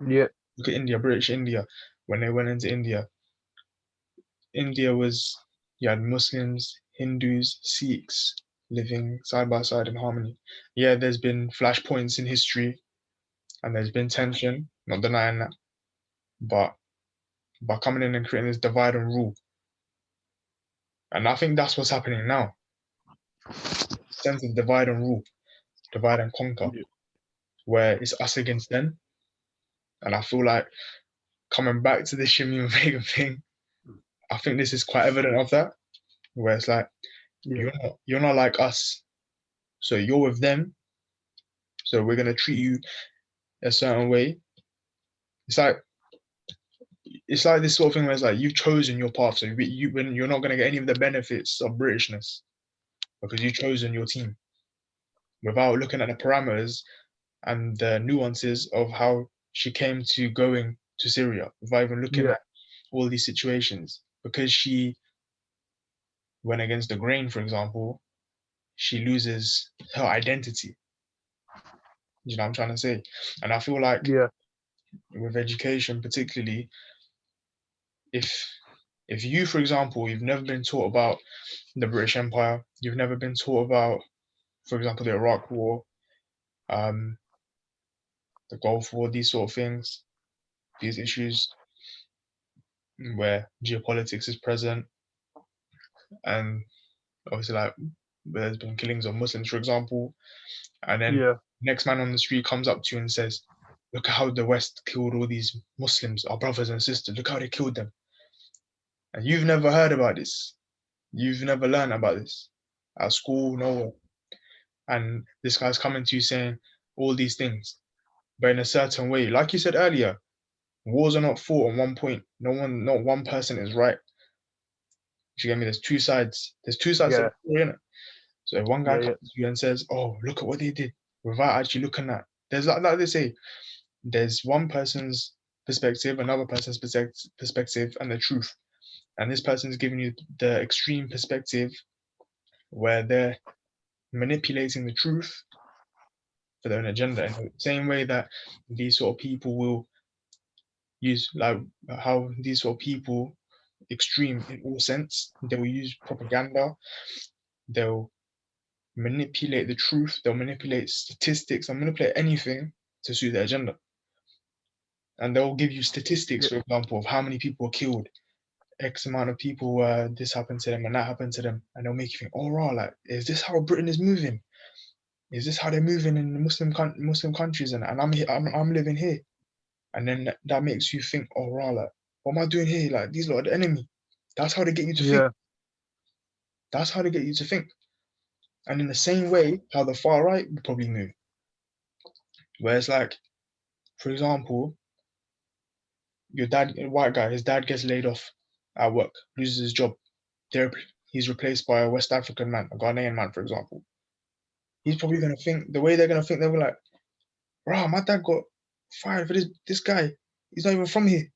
yeah, Look at India, British India. when they went into India. India was, you had Muslims, Hindus, Sikhs living side by side in harmony. Yeah, there's been flashpoints in history and there's been tension, not denying that. But by coming in and creating this divide and rule, and I think that's what's happening now. Sense of divide and rule, divide and conquer, Yeah. where it's us against them. And I feel like coming back to the Shamima Begum thing, I think this is quite evident of that, where it's like Yeah. you're not like us, so you're with them, so we're gonna treat you a certain way. It's like this sort of thing where it's like you've chosen your path, so when you're not gonna get any of the benefits of Britishness because you've chosen your team without looking at the parameters and the nuances of how she came to going to Syria, without even looking Yeah. at all these situations. Because she went against the grain, for example, she loses her identity. You know what I'm trying to say? And I feel like Yeah. with education, particularly, if you, for example, you've never been taught about the British Empire, you've never been taught about, for example, the Iraq War, um, the Gulf War, these sort of things, these issues where geopolitics is present, and obviously like there's been killings of Muslims, for example, and then Yeah. next man on the street comes up to you and says, "Look at how the West killed all these Muslims, our brothers and sisters. Look how they killed them." And you've never heard about this. You've never learned about this at school, nowhere. And this guy's coming to you saying all these things, but in a certain way. Like you said earlier, wars are not fought on one point. Not one person is right. You get me? There's two sides. There's two sides to Yeah. the story, innit? So if one guy Yeah. comes Yeah. to you and says, "Oh, look at what they did," without actually looking at, there's like they say, there's one person's perspective, another person's perspective, and the truth. And this person's giving you the extreme perspective where they're manipulating the truth for their own agenda. In the same way that these sort of people will use, like how these sort of people, extreme in all sense, they will use propaganda, they'll manipulate the truth, they'll manipulate statistics, they'll manipulate anything to suit their agenda. And they'll give you statistics, Yeah. for example, of how many people were killed, X amount of people were this happened to them and that happened to them, and they'll make you think, oh, raw, like, is this how Britain is moving? Is this how they're moving in the Muslim countries? And I'm here, I'm living here, and then that makes you think, oh, raw, like, what am I doing here? Like, these lot are the enemy. That's how they get you to think. Yeah. That's how they get you to think. And in the same way, how the far right would probably move, where it's like, for example, your dad, a white guy, his dad gets laid off at work, loses his job. He's replaced by a West African man, a Ghanaian man, for example. He's probably gonna think the way they're gonna think. They'll be like, "Bro, my dad got fired for this guy. He's not even from here."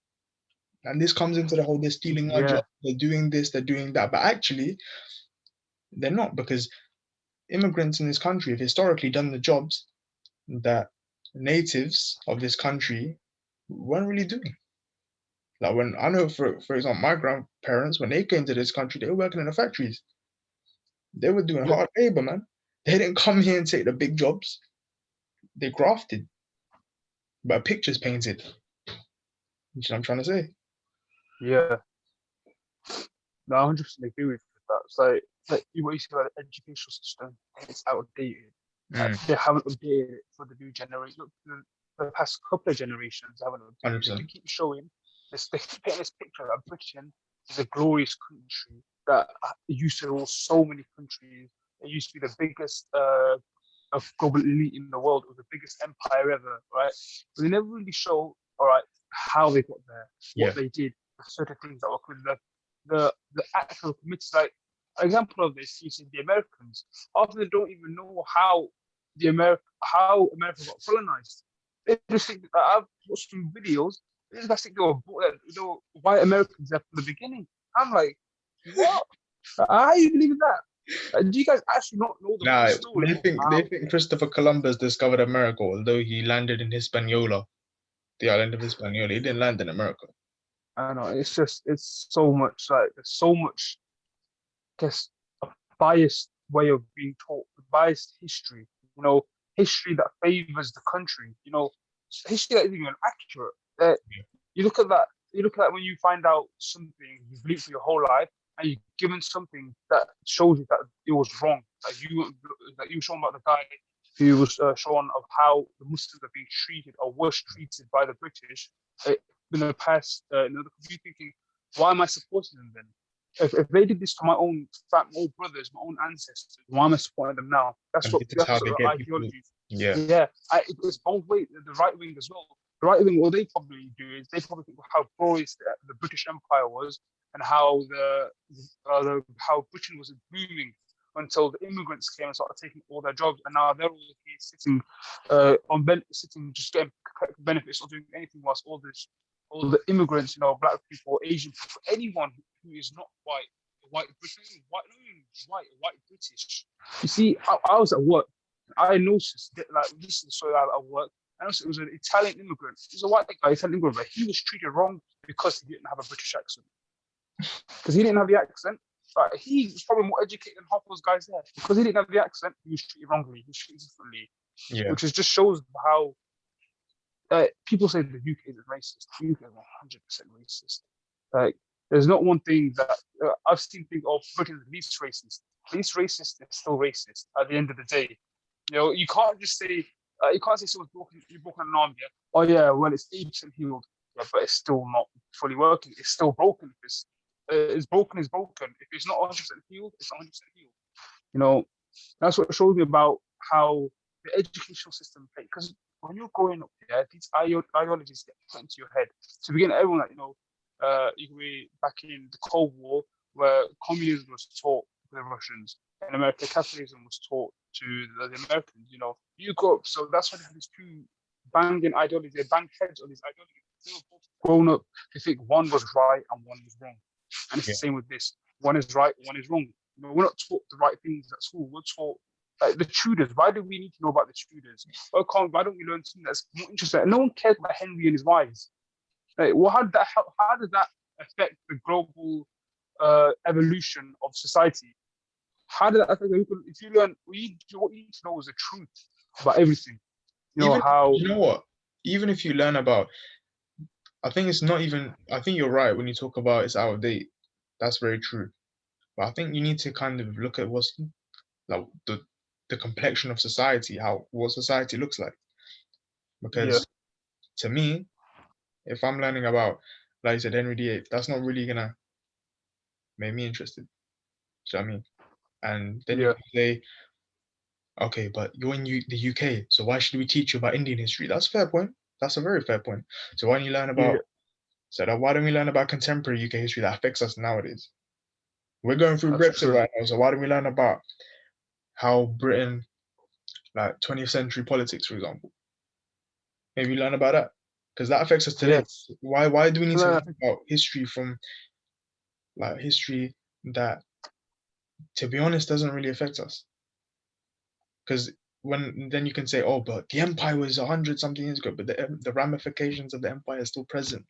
And this comes into the whole they're stealing our Yeah. job, they're doing this, they're doing that. But actually, they're not, because immigrants in this country have historically done the jobs that natives of this country weren't really doing. Like when I know, for example, my grandparents, when they came to this country, they were working in the factories. They were doing Yeah. hard labor, man. They didn't come here and take the big jobs. They grafted, but pictures painted. You know what I'm trying to say? Yeah. No, I 100% agree with that. It's like what you say about the educational system, it's outdated. Mm, They haven't updated it for the new generation. Look, the past couple of generations haven't updated it. 100%. They keep showing this, they keep painting this picture that Britain is a glorious country that used to rule so many countries. It used to be the biggest of global elite in the world, or the biggest empire ever, right? But they never really show, all right, how they got there, Yeah. what they did, certain things that were committed, the actual committed. Like an example of this, you see the Americans. Often they don't even know how how America got colonized. They just think that I've watched some videos. They just think they were white Americans there from the beginning. I'm like, what? How you believe that? Do you guys actually not know the full Nah, story of they how? think Christopher Columbus discovered America, although he landed in Hispaniola, the island of Hispaniola. He didn't land in America. I know it's so much like there's so much, I guess, a biased way of being taught, biased history. You know, history that favors the country. You know, history that isn't even accurate. You look at that. You look at that when you find out something you've believed for your whole life, and you're given something that shows you that it was wrong. That you were shown about the guy who was shown of how the Muslims are being treated or was treated by the British uh, in the past. You're thinking, why am I supporting them then? If they did this to my own brothers, my own ancestors, why am I supporting them now? And this is That's how sort they of get people. ideology. Yeah, Yeah, it's both ways. The right wing as well. The right wing, what they probably do is they probably think of how glorious the British Empire was and how how Britain was booming until the immigrants came and started taking all their jobs, and now they're all here sitting sitting just getting benefits or doing anything, whilst all the immigrants, black people, Asian people, anyone who is not white, white British, white, not even white British. You see, I was at work. I noticed that, like, this is the story at work. I noticed it was an Italian immigrant. He was a white guy, Italian immigrant, but he was treated wrong because he didn't have a British accent. Because he didn't have the accent, but he was probably more educated than half those guys there. Because he didn't have the accent, he was treated wrongly, he was treated differently, yeah. which just shows how people say the UK is racist. The UK is 100% racist. Like, there's not one thing that I've seen think of Britain's least racist. Least racist is still racist at the end of the day. You can't just say someone's broken an arm. Yeah, oh yeah, well it's 80% healed, yeah, but it's still not fully working. It's still broken. If it's broken, is broken. If it's not 100% healed, it's 100% healed. That's what shows me about how the educational system plays. Because when you're growing up, yeah, these ideologies get put into your head. To begin, everyone you can be back in the Cold War, where communism was taught to the Russians, and American capitalism was taught to the Americans. You go up, so that's why they have these two banging ideologies. They bang heads on these ideologies. They were both grown up to think one was right and one was wrong, and it's Yeah. the same with this. One is right, one is wrong. We're not taught the right things at school. We're taught like the Tudors. Why do we need to know about the Tudors? Why don't we learn something that's more interesting? No one cares about Henry and his wives. Like, how does that affect the global evolution of society? How does that affect if you learn what you need to know is the truth about everything? You know what? Even if you learn about, I think it's not even. I think you're right when you talk about it's out of date. That's very true. But I think you need to kind of look at what's like the complexion of society, what society looks like. Yeah, Because to me, if I'm learning about, like you said, Henry VIII, that's not really gonna make me interested. Do you know what I mean? And then you yeah, can say, okay, but you're in the UK, so why should we teach you about Indian history? That's a fair point. That's a very fair point. So why don't you learn yeah. about why don't we learn about contemporary UK history that affects us nowadays? We're going through That's Brexit true. right now, so why don't we learn about how Britain, like 20th century politics, for example? Maybe learn about that because that affects us today. Yes. Why do we need to Uh, learn about history from like history that, to be honest, doesn't really affect us? Because when then you can say, oh, but the empire was 100 something years ago, but the ramifications of the empire are still present.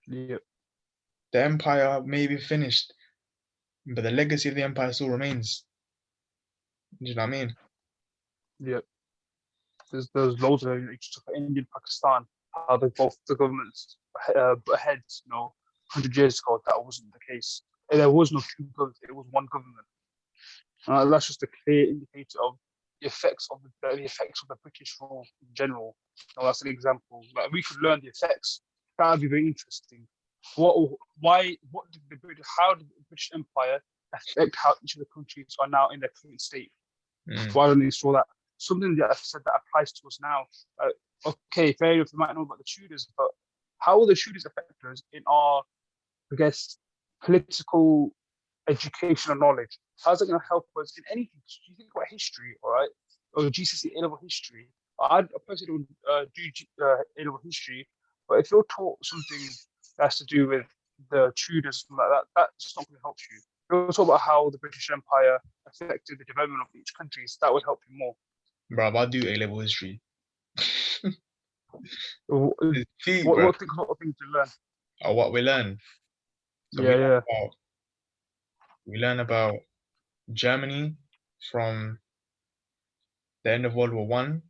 yeah, The empire may be finished, but the legacy of the empire still remains. Do you know what I mean? yeah. There's loads of India, Pakistan. How they both the governments butt heads. 100 years ago that wasn't the case. There was no two governments. It was one government. That's just a clear indicator of the effects of the British rule in general. That's an example. Like, we could learn the effects. That would be very interesting. How did the British Empire affect how each of the countries are now in their current state? Mm. Why don't they store that? Something that I've said that applies to us now. Okay, fair enough, we might know about the Tudors, but how will the Tudors affect us in our, I guess, political educational knowledge? How's it going to help us in anything? Do you think about history, all right, or GCSE A-level history? I personally don't do A-level history, but if you're taught something that has to do with the Tudors, like that, that's not going to help you. If you're talk about how the British Empire affected the development of each country, that would help you more. Bro, I do A-level history. What It's peak, bro. things to learn? or what we learn. So Yeah, yeah, we learn about Germany from the end of World War One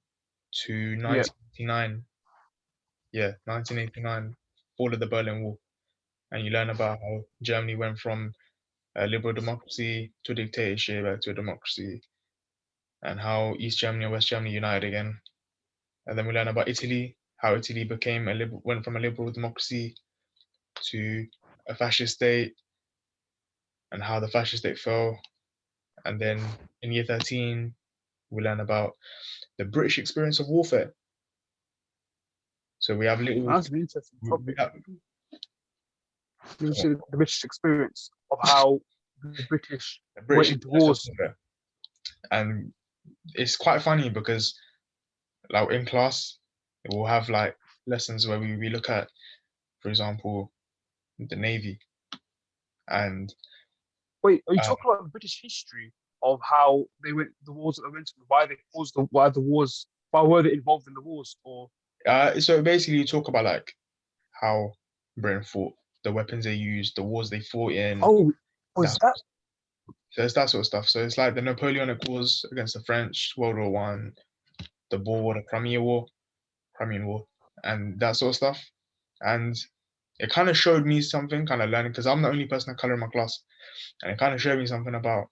to yeah. 1989. Yeah, 1989, fall of the Berlin Wall, and you learn about how Germany went from a liberal democracy to a dictatorship back to a democracy, and how East Germany and West Germany united again. And then we learn about Italy, how Italy became went from a liberal democracy to a fascist state, and how the fascist state fell. And then in year 13, we learn about the British experience of warfare. So we have little, That's an interesting we topic. have, You so see the British experience of how the British the went British into experience of wars. warfare. And it's quite funny because like in class, we'll have like lessons where we look at, for example, the Navy and Wait, are you uh, talking about the British history of how they went the wars that they went to, why they caused why the wars, why were they involved in the wars, or so basically you talk about like how Britain fought, the weapons they used, the wars they fought in, oh, was that that so it's that sort of stuff. So it's like the Napoleonic Wars against the French, World War One, the Boer War, the Crimean War, and that sort of stuff. And it kind of showed me something, kind of learning, because I'm the only person of color in my class, and it kind of showed me something about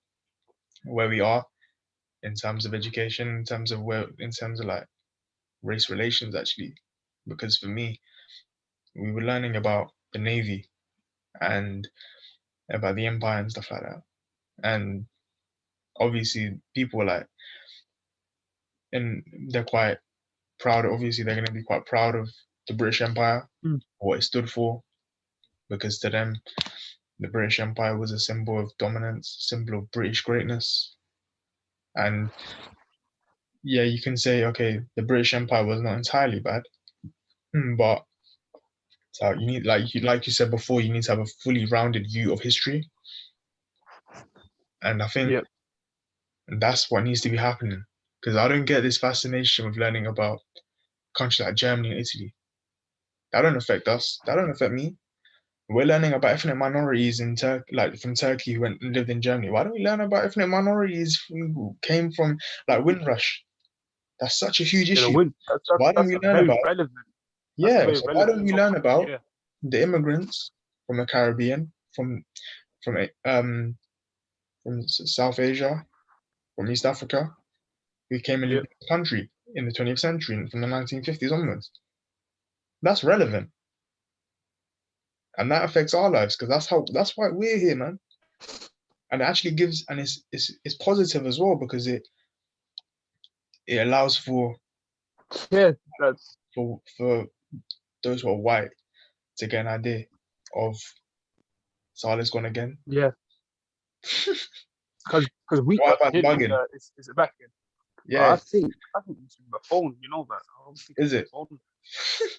where we are in terms of education, in terms of like race relations, actually. Because for me, we were learning about the Navy and about the Empire and stuff like that. And obviously, people were like, and they're quite proud. Obviously, they're going to be quite proud of the British Empire, mm, what it stood for, because to them, the British Empire was a symbol of dominance, symbol of British greatness. And yeah, you can say, okay, the British Empire was not entirely bad, but so you need, like you said before, you need to have a fully rounded view of history, and I think yeah, that's what needs to be happening. Because I don't get this fascination with learning about countries like Germany and Italy. That don't affect us. That don't affect me. We're learning about ethnic minorities in Turkey, like from Turkey who went and lived in Germany. Why don't we learn about ethnic minorities who came from like Windrush? That's such a huge yeah, the issue. win. Why don't That's we a learn very about relevant. That's a yeah? very So why don't relevant we learn topic. about Yeah, the immigrants from the Caribbean, from South Asia, from East Africa, who came and yeah, lived in the country in the 20th century and from the 1950s onwards? That's relevant, and that affects our lives because that's why we're here, man. And it actually gives, and it's positive as well because it allows yeah. That's for those who are white to get an idea of Salah's gone again. yeah, because we White man's bugging. is it back in? Yeah, I think it's my phone. You know that. I don't think is it's my it? phone.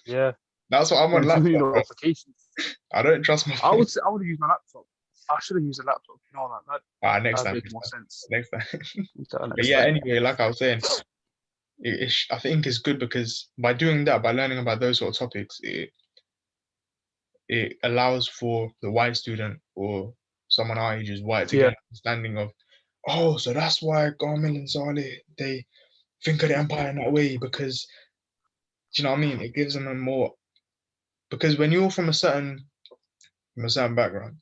Yeah, That's what I'm on getting too many laptop, bro. notifications. I don't trust my phone. I would use my laptop. I should have used a laptop. You know that Next that time, makes more sense. next time. But Next yeah, time. anyway, like I was saying, I think it's good because by doing that, by learning about those sort of topics, it allows for the white student or someone our age who's white to get Yeah, an understanding of, oh, so that's why Garmil and Saleh, they think of the empire in that way because, do you know what I mean? It gives them a more, because when you're from a certain background,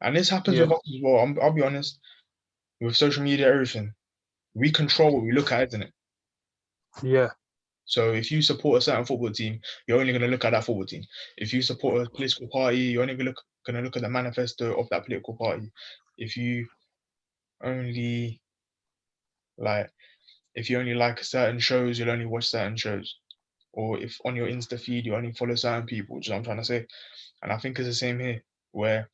and this happens yeah, with us as well, I'll be honest, with social media, everything, we control what we look at, isn't it? yeah, So if you support a certain football team, you're only going to look at that football team. If you support a political party, you're only going to look at the manifesto of that political party. If you only like, if you only like certain shows, you'll only watch certain shows. Or if on your Insta feed you only follow certain people, which is what I'm trying to say. And I think it's the same here, where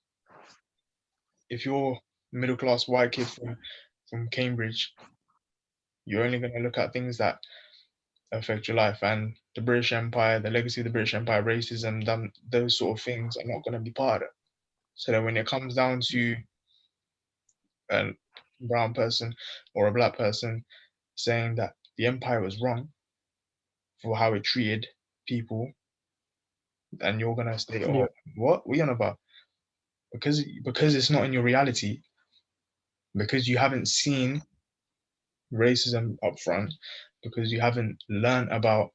if you're a middle class white kid from Cambridge, you're only going to look at things that affect your life. And the British Empire, the legacy of the British Empire, racism, those sort of things are not going to be part of it. So that when it comes down to a brown person or a black person saying that the empire was wrong for how it treated people, and you're gonna say, Yeah. "Oh, what we on about?" Because it's not in your reality, because you haven't seen racism up front, because you haven't learned about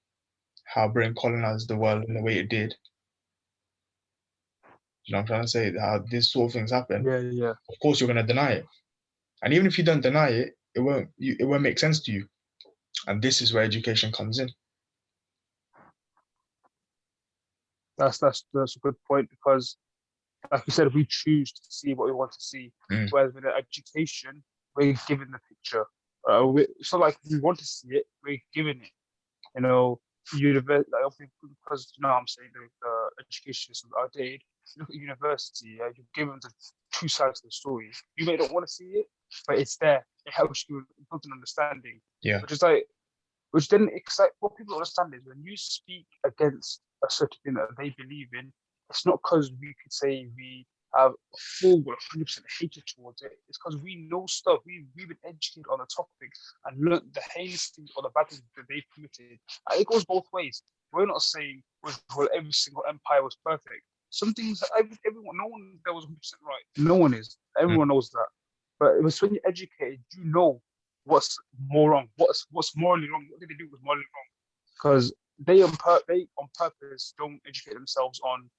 how Britain colonized the world in the way it did. You know what I'm trying to say? How this sort of things happen. Yeah. Of course, you're gonna deny it, and even if you don't deny it, it won't make sense to you. And this is where education comes in. That's a good point, because, like you said, we choose to see what we want to see. Mm. Whereas with education, we're given the picture. So like we want to see it, we're given it. You know, university, like, because you know what I'm saying, the education system outdated. You look at university, you're given the two sides of the story. You may not want to see it, but it's there. It helps you build an understanding. Yeah. Which then excite what people understand is when you speak against a certain thing that they believe in, it's not because we could say we have a full 100% hatred towards it. It's because we know stuff. We've been educated on the topic and learned the heinous things or the bad things that they've committed. And it goes both ways. We're not saying well, every single empire was perfect. Some things, everyone, no one there was 100% right. No one is. Everyone knows that. But it was when you're educated, you know what's more wrong, what's morally wrong, what did they do was morally wrong, because they on purpose don't educate themselves on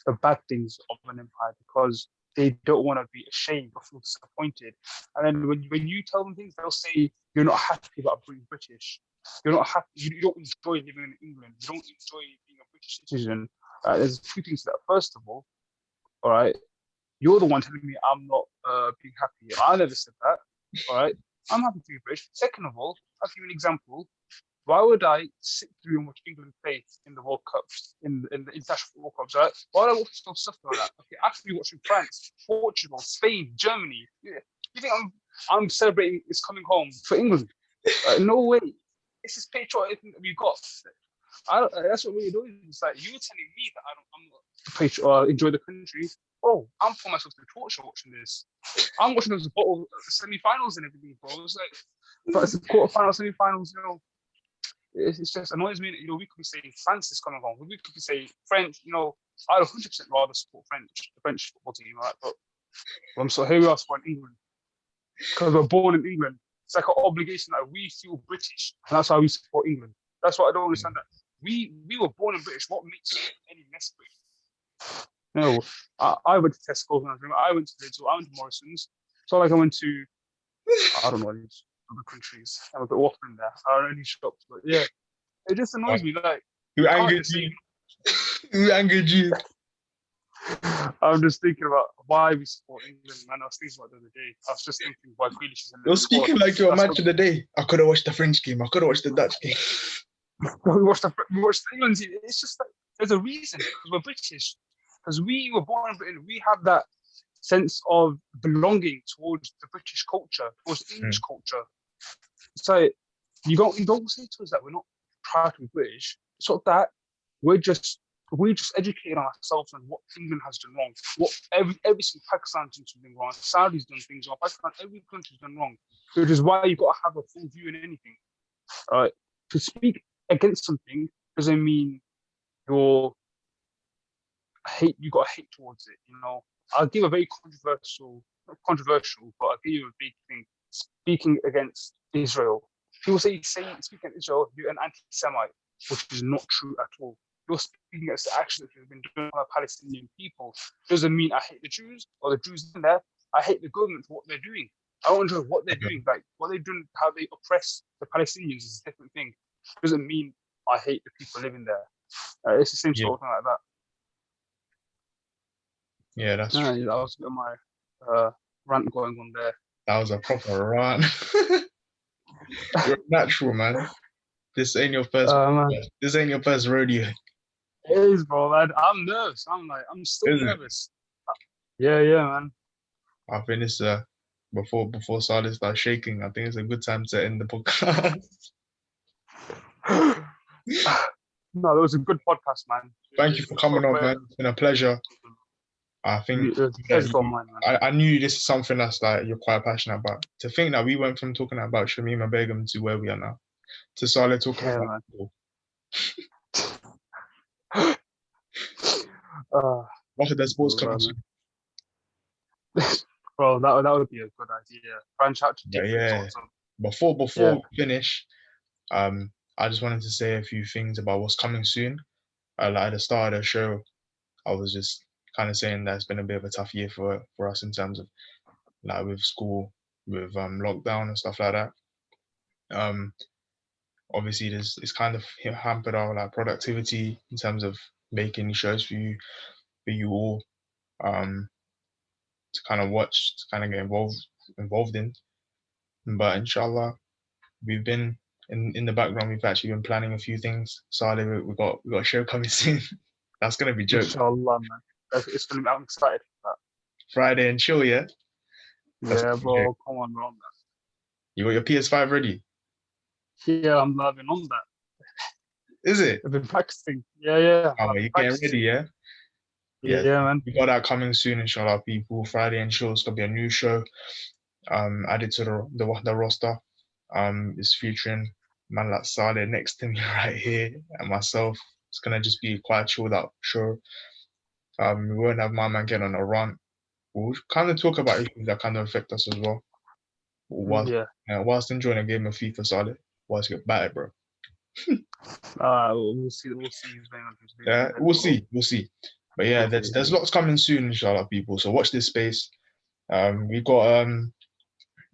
the bad things of an empire, because they don't want to be ashamed or feel disappointed. And then when you tell them things, they'll say you're not happy about being British, you're not happy, you don't enjoy living in England, you don't enjoy being a British citizen. There's two things to that. First of all right, you're the one telling me I'm not being happy. I never said that. All right, I'm happy to be British. Second of all, I'll give you an example. Why would I sit through and watch England play in the World Cups, in the international football clubs, right? Why would I watch stuff like that? Okay, after you watching France, Portugal, Spain, Germany, you think I'm celebrating it's coming home for England? No way. This is patriotism that we've got. That's what we're doing. It's like you're telling me that I'm not patriot or enjoy the country. Oh, I'm putting myself to the torture watching this. I'm watching those semi-finals and everything, bro. It's like, but it's the quarterfinals, semi-finals, you know. It just annoys me that, you know, we could be saying France is coming home. We could be saying French, you know, I'd 100% rather support the French football team, right? But I'm so here we are supporting England. Because we're born in England. It's like an obligation that we feel British. And that's how we support England. That's what I don't understand. That we were born in British. What makes us any less British? No, I went to Tesco when I was young. I went to Lidl, I went to Morrison's. So like I went to, I don't know, other countries. I'm a bit waffling there. I only shopped, but yeah. It just annoys me. Like, who angered you? Who angered you? I'm just thinking about why we support England, man. I was thinking about the other day. I was just thinking why Grealish is in the You're speaking like you're a match of the day. I could have watched the French game. I could have watched the Dutch game. we watched England. It's just like there's a reason, because we're British. Because we were born in Britain, we have that sense of belonging towards the British culture, towards English culture. So you don't say to us that we're not proud to be British. It's not that. We're just educating ourselves on what England has done wrong. What every single Pakistan's done something wrong. Saudi's done things wrong. Pakistan, every country's done wrong. Which is why you've got to have a full view in anything. To speak against something doesn't mean you got hate towards it, you know. I'll give a very not controversial, but I'll give you a big thing. Speaking against Israel. People say speaking against Israel, you're an anti-Semite, which is not true at all. You're speaking against the actions that have been done by Palestinian people. Doesn't mean I hate the Jews or the Jews in there. I hate the government for what they're doing. I don't enjoy what they're doing. Like what they're doing, how they oppress the Palestinians is a different thing. Doesn't mean I hate the people living there. It's the same sort of thing like that. Yeah, that's true. That was my rant going on there. That was a proper rant. You're natural, man. This ain't your first. This ain't your first rodeo. It is, bro, man. I'm nervous. I'm still nervous. Yeah, man. I think it's before Salaih starts shaking. I think it's a good time to end the podcast. No, it was a good podcast, man. Thank you for coming on, man. It's been a pleasure. I think I knew this is something that's like you're quite passionate about. To think that we went from talking about Shamima Begum to where we are now, to Salaih talking about Wahda Sports coming Bro, soon. bro, that would be a good idea. Branch out to But different yeah, sorts of. before Yeah, we finish, I just wanted to say a few things about what's coming soon. Like at the start of the show, I was just kind of saying that it's been a bit of a tough year for us in terms of like with school, with lockdown and stuff like that. Um, Obviously, it's kind of hampered our like productivity in terms of making shows for you all to kind of watch, to kind of get involved in. But inshallah, we've been in the background. We've actually been planning a few things. Salih, we got a show coming soon. That's gonna be jokes. inshallah, man. It's gonna be. I'm excited for Friday and chill, yeah. that. That's Yeah, gonna be jokes. bro. Come on, bro. You got your PS5 ready? Yeah, I'm loving on that. Is it? I've been practicing. Yeah. Oh, I've been you're getting ready, practicing. yeah. Yeah, Yeah, man. we got that coming soon, inshallah, people. Friday and chill. It's gonna be a new show. Added to the roster. Is featuring man like Saleh next to me right here and myself. It's gonna just be quite a chilled out show. We won't have my man getting on a rant. We'll kind of talk about issues that kind of affect us as well. Whilst, Yeah. whilst enjoying a game of FIFA, Saleh. Whilst you get battered, bro. We'll see. We'll see who's going on who's Yeah, losing. we'll see. We'll see. But yeah, Hopefully. there's lots coming soon, inshallah, people. So watch this space. We got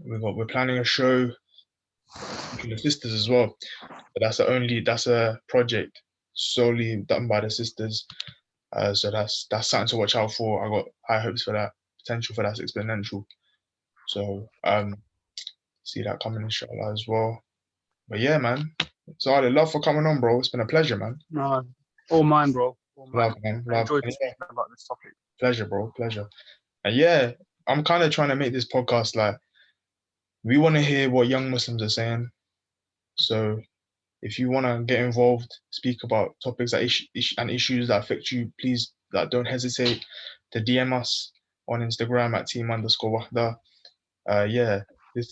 we're planning a show for the sisters as well. But that's a project solely done by the sisters. So that's something to watch out for. I got high hopes for that. Potential for that's exponential. So see that coming inshallah as well. But yeah, man. So I love for coming on, bro. It's been a pleasure, man. No, all mine, bro. All mine. Love, man. I Love. enjoyed And yeah, speaking about this topic. pleasure, bro. Pleasure. And yeah, I'm kind of trying to make this podcast like we want to hear what young Muslims are saying. So if you want to get involved, speak about topics that and issues that affect you, please don't hesitate to DM us on Instagram at team_Wahda. Yeah,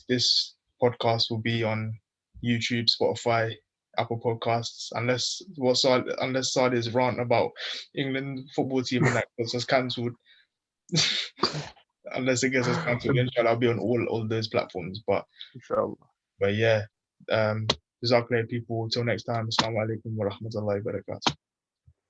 this podcast will be on YouTube, Spotify, Apple Podcasts, unless Saad is ranting about England football team and that gets us cancelled. Unless it gets us cancelled, inshallah, I'll be on all those platforms. Inshallah. But yeah, Jazakallah people. Till next time. Assalamu alaikum wa rahmatullahi wa barakatuh.